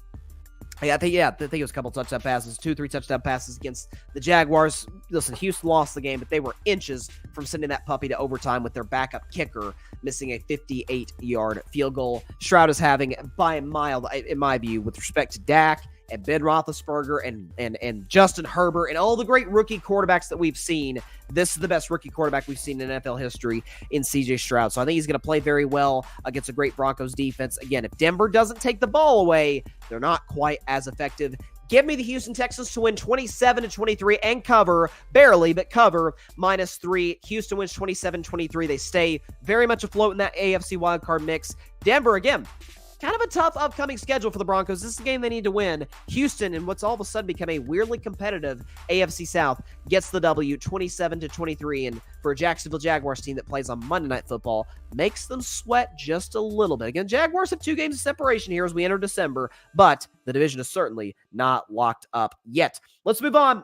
I think it was a couple touchdown passes, 2-3 touchdown passes against the Jaguars. Listen, Houston lost the game, but they were inches from sending that puppy to overtime with their backup kicker missing a 58-yard field goal. Stroud is having, by a mile, in my view, with respect to Dak and Ben Roethlisberger and Justin Herbert and all the great rookie quarterbacks that we've seen, this is the best rookie quarterback we've seen in NFL history in CJ Stroud. So I think he's going to play very well against a great Broncos defense. Again, if Denver doesn't take the ball away, they're not quite as effective. Give me the Houston Texans to win 27-23 and cover, barely, but cover, -3. Houston wins 27-23. They stay very much afloat in that AFC wildcard mix. Denver, again, kind of a tough upcoming schedule for the Broncos. This is a game they need to win. Houston, and what's all of a sudden become a weirdly competitive AFC South, gets the W 27-23. And for a Jacksonville Jaguars team that plays on Monday Night Football, makes them sweat just a little bit. Again, Jaguars have 2 games of separation here as we enter December, but the division is certainly not locked up yet. Let's move on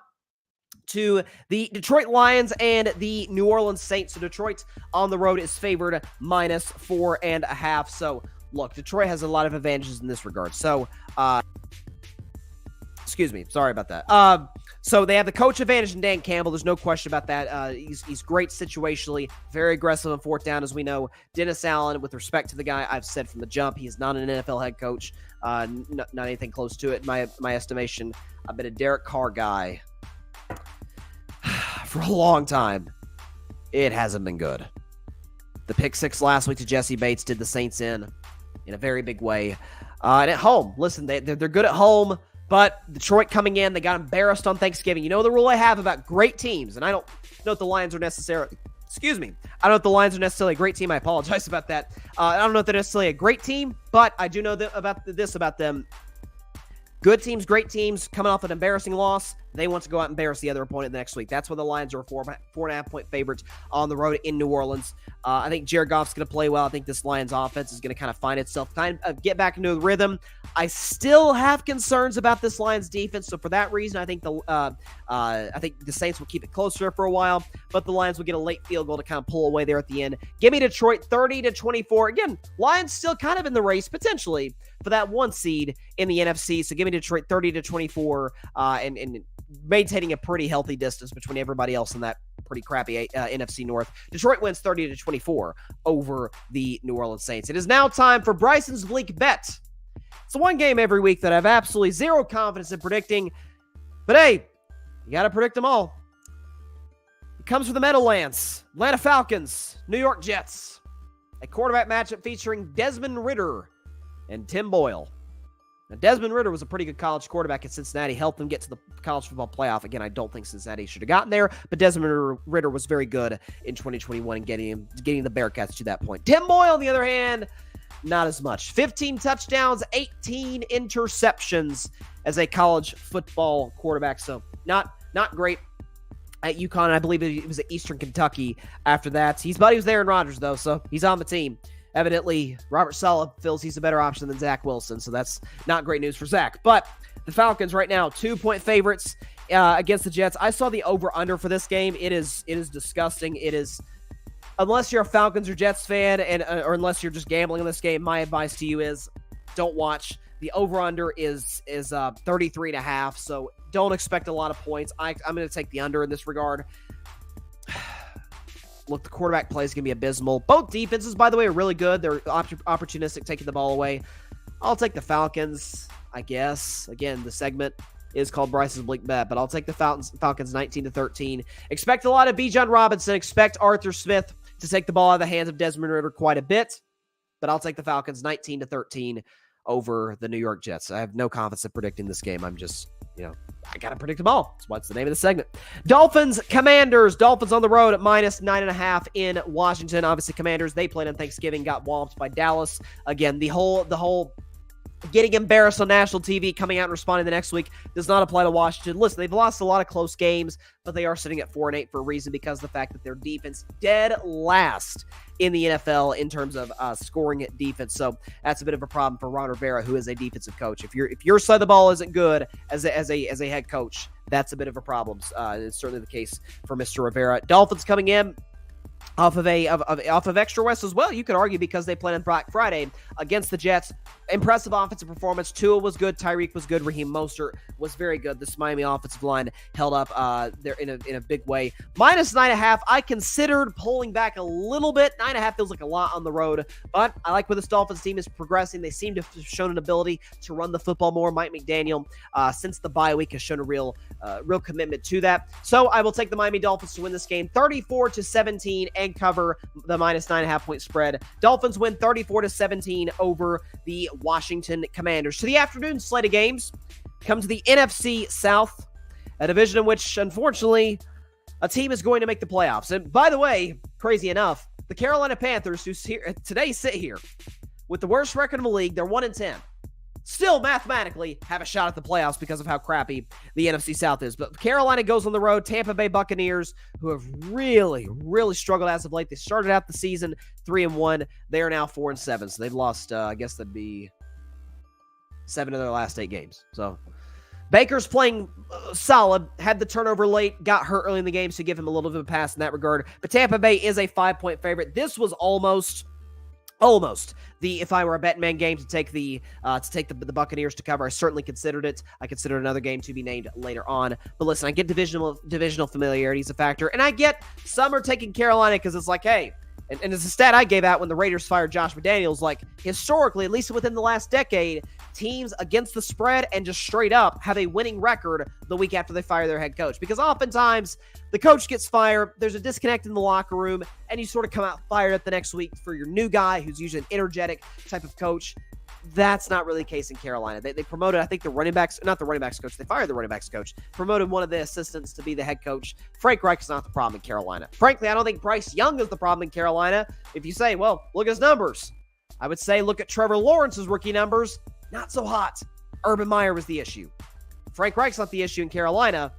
to the Detroit Lions and the New Orleans Saints. So Detroit on the road is favored -4.5. So look, Detroit has a lot of advantages in this regard. So, excuse me. Sorry about that. So they have the coach advantage in Dan Campbell. There's no question about that. He's great situationally, very aggressive on 4th down, as we know. Dennis Allen, with respect to the guy, I've said from the jump, he is not an NFL head coach. Not anything close to it in my estimation. I've been a Derek Carr guy for a long time. It hasn't been good. The pick 6 last week to Jesse Bates did the Saints in a very big way. And at home, listen, they're good at home. But Detroit coming in, they got embarrassed on Thanksgiving. You know the rule I have about great teams, and I don't know if the Lions are necessarily, I don't know if the Lions are necessarily a great team. I apologize about that. I don't know if they're necessarily a great team, but I do know about them. Good teams, great teams, coming off an embarrassing loss, they want to go out and embarrass the other opponent the next week. That's why the Lions are 4.5 point favorites on the road in New Orleans. I think Jared Goff's going to play well. I think this Lions offense is going to kind of find itself, get back into the rhythm. I still have concerns about this Lions defense, so for that reason, I think the Saints will keep it closer for a while, but the Lions will get a late field goal to kind of pull away there at the end. Give me Detroit 30-24. Again, Lions still kind of in the race potentially for that 1 seed in the NFC. So give me Detroit 30-24, and maintaining a pretty healthy distance between everybody else in that pretty crappy NFC North. Detroit wins 30-24 over the New Orleans Saints. It is now time for Bryson's Bleak Bet. It's one game every week that I have absolutely zero confidence in predicting, but hey, you got to predict them all. It comes from the Meadowlands, Atlanta Falcons, New York Jets. A quarterback matchup featuring Desmond Ridder and Tim Boyle. Now, Desmond Ridder was a pretty good college quarterback at Cincinnati, helped them get to the college football playoff. Again, I don't think Cincinnati should have gotten there, but Desmond Ridder was very good in 2021 and getting the Bearcats to that point. Tim Boyle, on the other hand, not as much. 15 touchdowns, 18 interceptions as a college football quarterback, so not great at UConn. I believe it was at Eastern Kentucky after that. He was there in Rodgers, though, so he's on the team. Evidently, Robert Saleh feels he's a better option than Zach Wilson, so that's not great news for Zach. But the Falcons right now, 2-point favorites against the Jets. I saw the over-under for this game. It is disgusting. It is, unless you're a Falcons or Jets fan, or unless you're just gambling on this game, my advice to you is don't watch. The over-under is 33.5, so don't expect a lot of points. I'm going to take the under in this regard. Look, the quarterback play is going to be abysmal. Both defenses, by the way, are really good. They're opportunistic, taking the ball away. I'll take the Falcons, I guess. Again, the segment is called Bryce's Bleak Bet, but I'll take the Falcons 19-13. Expect a lot of Bijan Robinson. Expect Arthur Smith to take the ball out of the hands of Desmond Ridder quite a bit, but I'll take the Falcons 19-13 over the New York Jets. I have no confidence in predicting this game. I'm just, I got to predict them all. That's what's the name of the segment. Dolphins, Commanders. Dolphins on the road at -9.5 in Washington. Obviously, Commanders, they played on Thanksgiving, got whomped by Dallas. Again, the whole getting embarrassed on national TV, coming out and responding the next week does not apply to Washington. Listen, they've lost a lot of close games, but they are sitting at 4-8 for a reason, because of the fact that their defense dead last in the NFL in terms of scoring defense. So that's a bit of a problem for Ron Rivera, who is a defensive coach. If your side of the ball isn't good as a head coach, that's a bit of a problem. It's certainly the case for Mr. Rivera. Dolphins coming in off of extra rest as well, you could argue, because they played on Black Friday against the Jets. Impressive offensive performance. Tua was good. Tyreek was good. Raheem Mostert was very good. This Miami offensive line held up there in a big way. -9.5. I considered pulling back a little bit. 9.5 feels like a lot on the road, but I like where this Dolphins team is progressing. They seem to have shown an ability to run the football more. Mike McDaniel, since the bye week, has shown a real commitment to that. So I will take the Miami Dolphins to win this game 34-17 and cover the -9.5 point spread. Dolphins win 34-17 over the Washington Commanders. To the afternoon slate of games, come to the NFC South, a division in which, unfortunately, a team is going to make the playoffs. And by the way, crazy enough, the Carolina Panthers, who today sit here with the worst record in the league, they're 1-10. Still mathematically have a shot at the playoffs because of how crappy the NFC South is. But Carolina goes on the road. Tampa Bay Buccaneers, who have really, really struggled as of late. They started out the season 3-1. They are now 4-7. So they've lost, I guess that'd be 7 of their last 8 games. So Baker's playing solid, had the turnover late, got hurt early in the game, so give him a little bit of a pass in that regard. But Tampa Bay is a 5-point favorite. This was almost the if I were a Bettin Man game to take the Buccaneers to cover. I certainly considered it. I considered another game to be named later on. But listen, I get divisional familiarity is a factor, and I get some are taking Carolina because it's like, hey, and it's a stat I gave out when the Raiders fired Josh McDaniels. Like, historically, at least within the last decade, teams against the spread and just straight up have a winning record the week after they fire their head coach. Because oftentimes, the coach gets fired, there's a disconnect in the locker room, and you sort of come out fired at the next week for your new guy who's usually an energetic type of coach. That's not really the case in Carolina. They promoted, I think, the running backs, not the running backs coach. They fired the running backs coach, promoted one of the assistants to be the head coach. Frank Reich is not the problem in Carolina. Frankly, I don't think Bryce Young is the problem in Carolina. If you say, well, look at his numbers, I would say look at Trevor Lawrence's rookie numbers. Not so hot. Urban Meyer was the issue. Frank Reich's not the issue in Carolina.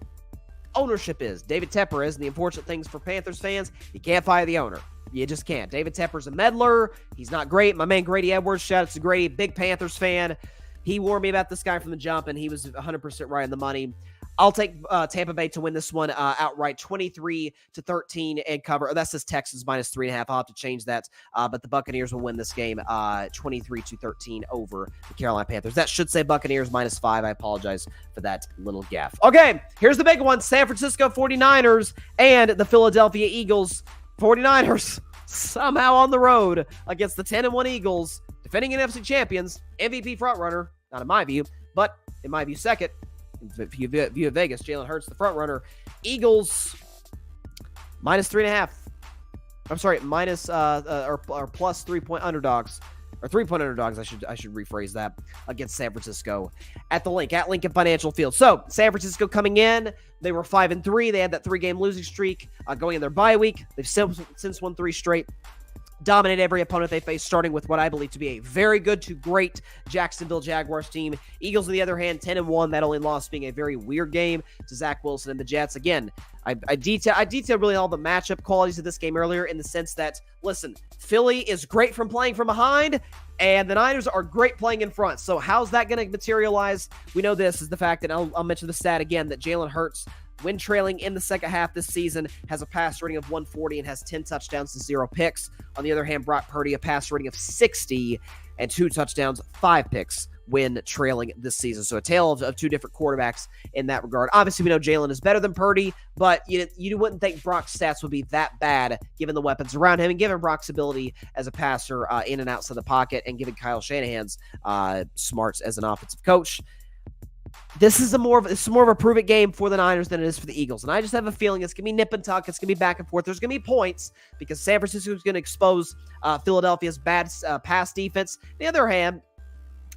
Ownership is. David Tepper is. And the unfortunate things for Panthers fans, you can't fire the owner. You just can't. David Tepper's a meddler. He's not great. My man Grady Edwards, shout out to Grady, big Panthers fan. He warned me about this guy from the jump, and he was 100% right on the money. I'll take Tampa Bay to win this one outright, 23-13 and cover. That says Texans -3.5. I'll have to change that. But the Buccaneers will win this game 23-13 over the Carolina Panthers. That should say Buccaneers -5. I apologize for that little gaffe. Okay, here's the big one. San Francisco 49ers and the Philadelphia Eagles. 49ers somehow on the road against the 10-1 Eagles, defending NFC champions, MVP frontrunner, not in my view, but in my view second. If you view Vegas, Jalen Hurts the frontrunner. Eagles -3.5. I'm sorry, or plus 3-point underdogs. Or 3-point underdogs, I should rephrase that, against San Francisco at Lincoln Financial Field. So, San Francisco coming in, they were 5-3. They had that 3-game losing streak going in their bye week. They've since won 3 straight. Dominate every opponent they face, starting with what I believe to be a very good to great Jacksonville Jaguars team. Eagles, on the other hand, 10-1. That only loss being a very weird game to Zach Wilson and the Jets. Again, I detailed really all the matchup qualities of this game earlier in the sense that, listen, Philly is great from playing from behind, and the Niners are great playing in front. So how's that going to materialize? We know this is the fact that I'll mention the stat again that Jalen Hurts, when trailing in the second half this season, has a pass rating of 140 and has 10 touchdowns to 0 picks. On the other hand, Brock Purdy, a pass rating of 60 and 2 touchdowns, 5 picks when trailing this season. So a tale of 2 different quarterbacks in that regard. Obviously, we know Jalen is better than Purdy, but you wouldn't think Brock's stats would be that bad given the weapons around him and given Brock's ability as a passer in and outside the pocket and given Kyle Shanahan's smarts as an offensive coach. This is more of a prove-it game for the Niners than it is for the Eagles. And I just have a feeling it's going to be nip and tuck. It's going to be back and forth. There's going to be points because San Francisco is going to expose Philadelphia's bad pass defense. On the other hand,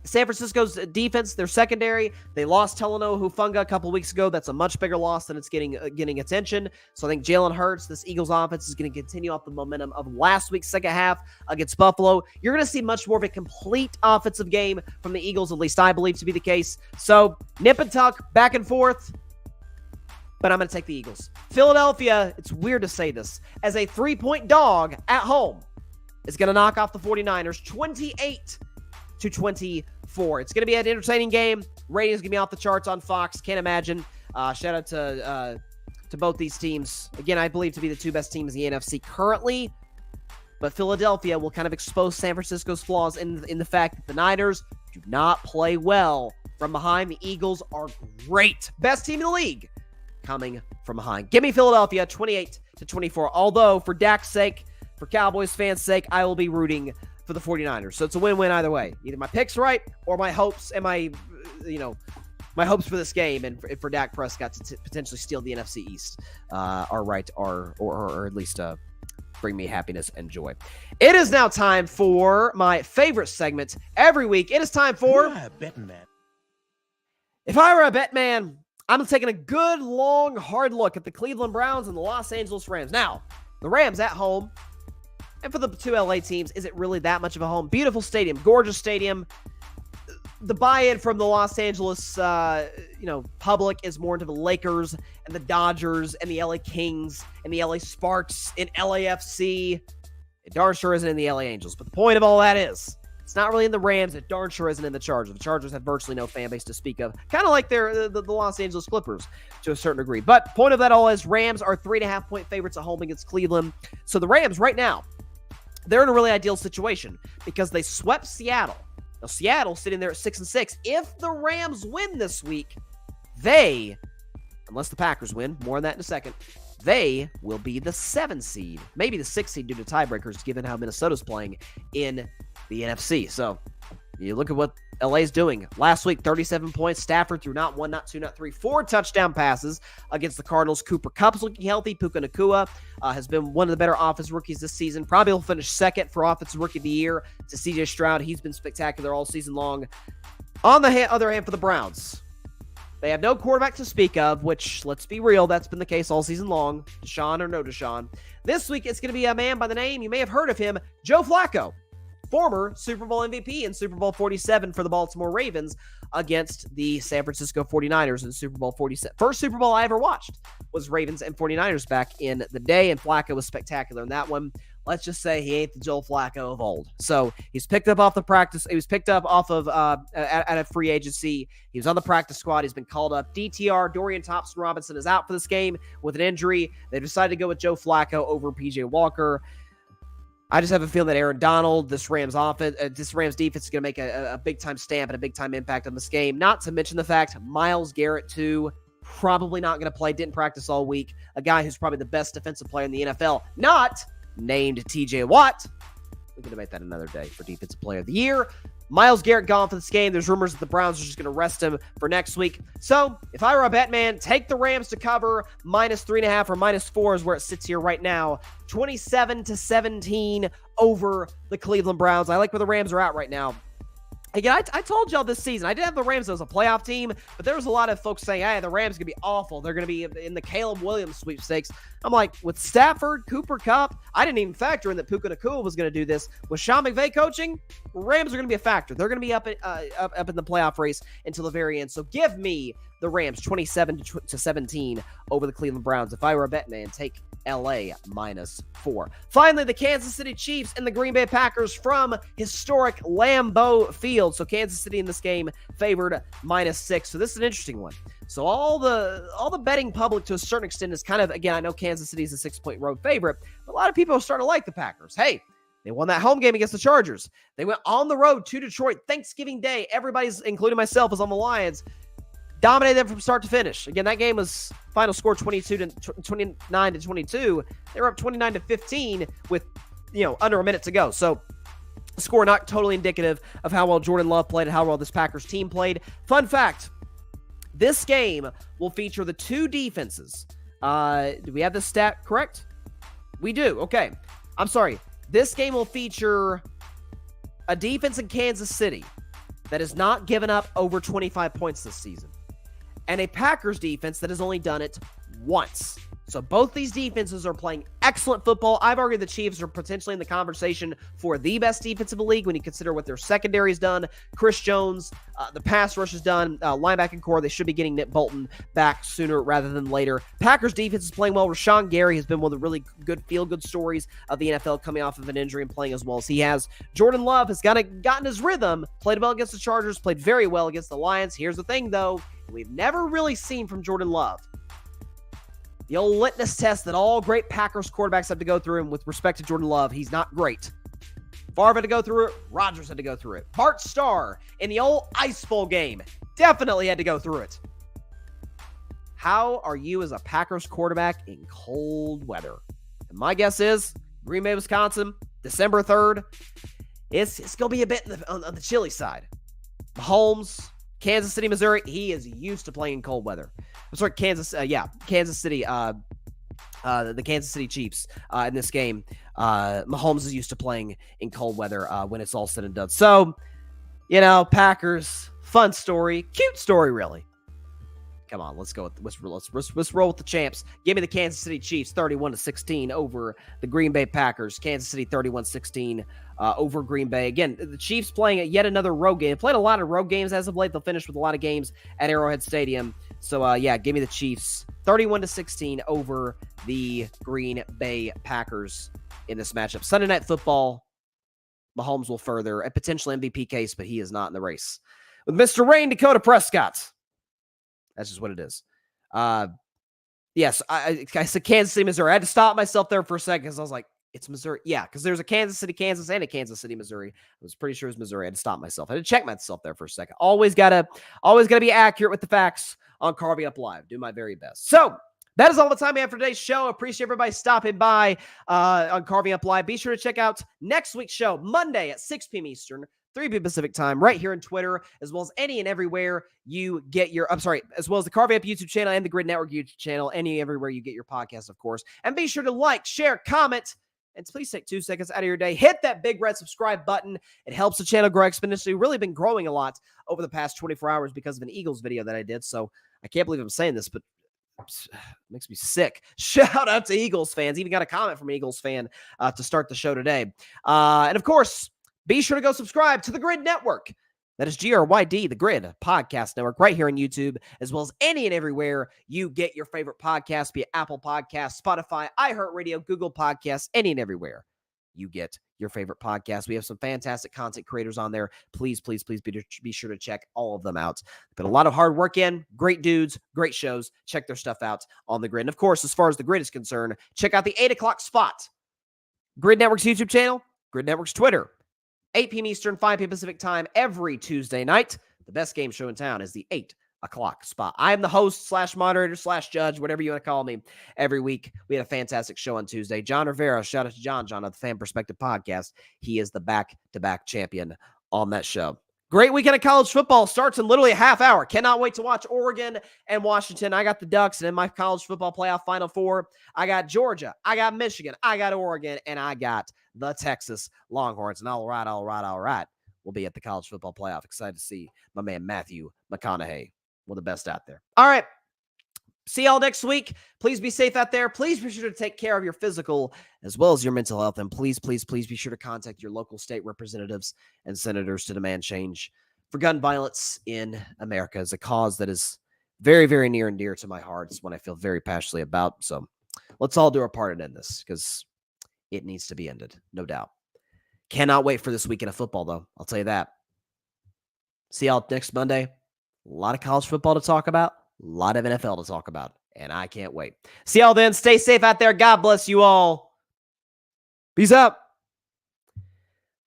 San Francisco's defense, their secondary, they lost Talanoa Hufanga a couple weeks ago. That's a much bigger loss than it's getting attention. So I think Jalen Hurts, this Eagles offense, is going to continue off the momentum of last week's second half against Buffalo. You're going to see much more of a complete offensive game from the Eagles, at least I believe to be the case. So nip and tuck, back and forth, but I'm going to take the Eagles. Philadelphia, it's weird to say this, as a 3-point dog at home, is going to knock off the 49ers 28-24. It's going to be an entertaining game. Ratings going to be off the charts on Fox. Can't imagine. Shout out to both these teams. Again, I believe to be the 2 best teams in the NFC currently. But Philadelphia will kind of expose San Francisco's flaws in the fact that the Niners do not play well from behind. The Eagles are great. Best team in the league coming from behind. Give me Philadelphia 28-24. Although, for Dak's sake, for Cowboys fans' sake, I will be rooting for the 49ers. So it's a win-win either way. Either my pick's right or my hopes and my hopes for this game and for Dak Prescott to potentially steal the NFC East are right, or at least bring me happiness and joy. It is now time for my favorite segment every week. It is time for Bettin Man. If I were a bet man, I'm taking a good, long, hard look at the Cleveland Browns and the Los Angeles Rams. Now, the Rams at home, And for the two LA teams, is it really that much of a home? Beautiful stadium, gorgeous stadium. The buy-in from the Los Angeles, public is more into the Lakers and the Dodgers and the LA Kings and the LA Sparks and LAFC. It darn sure isn't in the LA Angels. But the point of all that is, it's not really in the Rams. It darn sure isn't in the Chargers. The Chargers have virtually no fan base to speak of. Kind of like the Los Angeles Clippers to a certain degree. But point of that all is Rams are 3.5-point favorites at home against Cleveland. So the Rams right now, they're in a really ideal situation because they swept Seattle. Now, Seattle sitting there at 6-6. If the Rams win this week, they, unless the Packers win, more on that in a second, they will be the 7 seed, maybe the 6 seed due to tiebreakers, given how Minnesota's playing in the NFC. So you look at what LA's doing. Last week, 37 points. Stafford threw not 1, not 2, not 3, 4 touchdown passes against the Cardinals. Cooper Kupp's looking healthy. Puka Nacua has been one of the better offensive rookies this season. Probably will finish second for offensive rookie of the year to CJ Stroud. He's been spectacular all season long. On the other hand, for the Browns, they have no quarterback to speak of, which, let's be real, that's been the case all season long. Deshaun or no Deshaun. This week, it's going to be a man by the name, you may have heard of him, Joe Flacco. Former Super Bowl MVP in Super Bowl 47 for the Baltimore Ravens against the San Francisco 49ers in Super Bowl 47. First Super Bowl I ever watched was Ravens and 49ers back in the day, and Flacco was spectacular in that one. Let's just say he ain't the Joe Flacco of old. So he's picked up off the practice. He was picked up off of at a free agency. He was on the practice squad. He's been called up. DTR, Dorian Thompson-Robinson, is out for this game with an injury. They decided to go with Joe Flacco over PJ Walker. I just have a feeling that Aaron Donald, this Rams defense is going to make a big-time stamp and a big-time impact on this game. Not to mention the fact Myles Garrett, too, probably not going to play, didn't practice all week. A guy who's probably the best defensive player in the NFL, not named TJ Watt. We can debate that another day for Defensive Player of the Year. Myles Garrett gone for this game. There's rumors that the Browns are just going to rest him for next week. So, if I were a bet man, take the Rams to cover. -3.5 or -4 is where it sits here right now. 27-17 over the Cleveland Browns. I like where the Rams are at right now. Again, I told y'all this season, I did have the Rams as a playoff team, but there was a lot of folks saying, hey, the Rams are going to be awful. They're going to be in the Caleb Williams sweepstakes. I'm like, with Stafford, Cooper Kupp, I didn't even factor in that Puka Nacua was going to do this. With Sean McVay coaching, Rams are going to be a factor. They're going to be up in the playoff race until the very end. So give me the Rams 27-17 over the Cleveland Browns. If I were a bet man, take LA -4. Finally, the Kansas City Chiefs and the Green Bay Packers from historic Lambeau Field. So Kansas City in this game favored -6. So this is an interesting one. So all the betting public to a certain extent is kind of, again, I know Kansas City is a 6-point road favorite, but a lot of people are starting to like the Packers. Hey, they won that home game against the Chargers. They went on the road to Detroit Thanksgiving Day. Everybody's, including myself, is on the Lions. Dominated them from start to finish. Again, that game was final score 29-22. They were up 29-15 with, under a minute to go. So the score not totally indicative of how well Jordan Love played and how well this Packers team played. Fun fact, this game will feature the two defenses. Do we have this stat correct? We do. Okay. I'm sorry. This game will feature a defense in Kansas City that has not given up over 25 points this season, and a Packers defense that has only done it once. So both these defenses are playing excellent football. I've argued the Chiefs are potentially in the conversation for the best defense of the league when you consider what their secondary's done. Chris Jones, the pass rush is done, linebacking core. They should be getting Nick Bolton back sooner rather than later. Packers defense is playing well. Rashawn Gary has been one of the really good feel-good stories of the NFL coming off of an injury and playing as well as he has. Jordan Love has gotten his rhythm, played well against the Chargers, played very well against the Lions. Here's the thing, though. We've never really seen from Jordan Love the old litmus test that all great Packers quarterbacks have to go through, and with respect to Jordan Love, he's not great. Favre had to go through it. Rodgers had to go through it. Bart Starr in the old Ice Bowl game definitely had to go through it. How are you as a Packers quarterback in cold weather? And my guess is Green Bay, Wisconsin, December 3rd. It's going to be a bit on the chilly side. Mahomes, Kansas City, Missouri, he is used to playing in cold weather. I'm sorry, Kansas City, the Kansas City Chiefs in this game. Mahomes is used to playing in cold weather when it's all said and done. So, Packers, fun story, cute story, really. Come on, let's go. Let's roll with the champs. Give me the Kansas City Chiefs 31-16 over the Green Bay Packers. Kansas City 31-16 over Green Bay. Again, the Chiefs playing yet another road game. Played a lot of road games as of late. They'll finish with a lot of games at Arrowhead Stadium. So, give me the Chiefs 31-16 over the Green Bay Packers in this matchup. Sunday Night Football, Mahomes will further a potential MVP case, but he is not in the race. With Mr. Rain, Dakota Prescott. That's just what it is. Yes, I said Kansas City, Missouri. I had to stop myself there for a second because I was like, it's Missouri. Yeah, because there's a Kansas City, Kansas, and a Kansas City, Missouri. I was pretty sure it was Missouri. I had to stop myself. I had to check myself there for a second. Always gotta be accurate with the facts on Carving Up Live. Do my very best. So that is all the time we have for today's show. Appreciate everybody stopping by on Carving Up Live. Be sure to check out next week's show, Monday at 6 p.m. Eastern, 3 p.m. Pacific time, right here on Twitter, as well as any and everywhere you get your, as well as the Carving Up YouTube channel and the Grid Network YouTube channel, any everywhere you get your podcast, of course. And be sure to like, share, comment, and please take 2 seconds out of your day. Hit that big red subscribe button. It helps the channel grow exponentially. Really been growing a lot over the past 24 hours because of an Eagles video that I did. So I can't believe I'm saying this, but it makes me sick. Shout out to Eagles fans. Even got a comment from an Eagles fan to start the show today. And of course, be sure to go subscribe to the Grid Network. That is GRYD, the Grid Podcast Network, right here on YouTube, as well as any and everywhere you get your favorite podcasts, be it Apple Podcasts, Spotify, iHeartRadio, Google Podcasts, any and everywhere you get your favorite podcasts. We have some fantastic content creators on there. Please be sure to check all of them out. Put a lot of hard work in. Great dudes, great shows. Check their stuff out on the Grid. And of course, as far as the Grid is concerned, check out the 8 o'clock spot. Grid Network's YouTube channel, Grid Network's Twitter. 8 p.m. Eastern, 5 p.m. Pacific time, every Tuesday night. The best game show in town is the 8 o'clock spot. I am the host / moderator / judge, whatever you want to call me. Every week, we had a fantastic show on Tuesday. John Rivera, shout out to John of the Fan Perspective Podcast. He is the back-to-back champion on that show. Great weekend of college football. Starts in literally a half hour. Cannot wait to watch Oregon and Washington. I got the Ducks, and in my college football playoff Final Four, I got Georgia, I got Michigan, I got Oregon, and I got the Texas Longhorns. And all right. We'll be at the college football playoff. Excited to see my man Matthew McConaughey, one of the best out there. All right. See y'all next week. Please be safe out there. Please be sure to take care of your physical as well as your mental health. And please be sure to contact your local state representatives and senators to demand change for gun violence in America. As a cause that is very, very near and dear to my heart. It's one I feel very passionately about. So let's all do our part and end this because it needs to be ended, no doubt. Cannot wait for this weekend of football, though. I'll tell you that. See y'all next Monday. A lot of college football to talk about. A lot of NFL to talk about, and I can't wait. See y'all then. Stay safe out there. God bless you all. Peace out.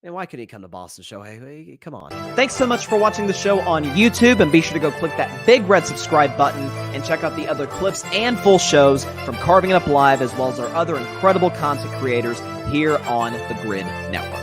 And why couldn't he come to Boston Show? Hey, come on. Thanks so much for watching the show on YouTube, and be sure to go click that big red subscribe button and check out the other clips and full shows from Carving It Up Live, as well as our other incredible content creators here on the Grid Network.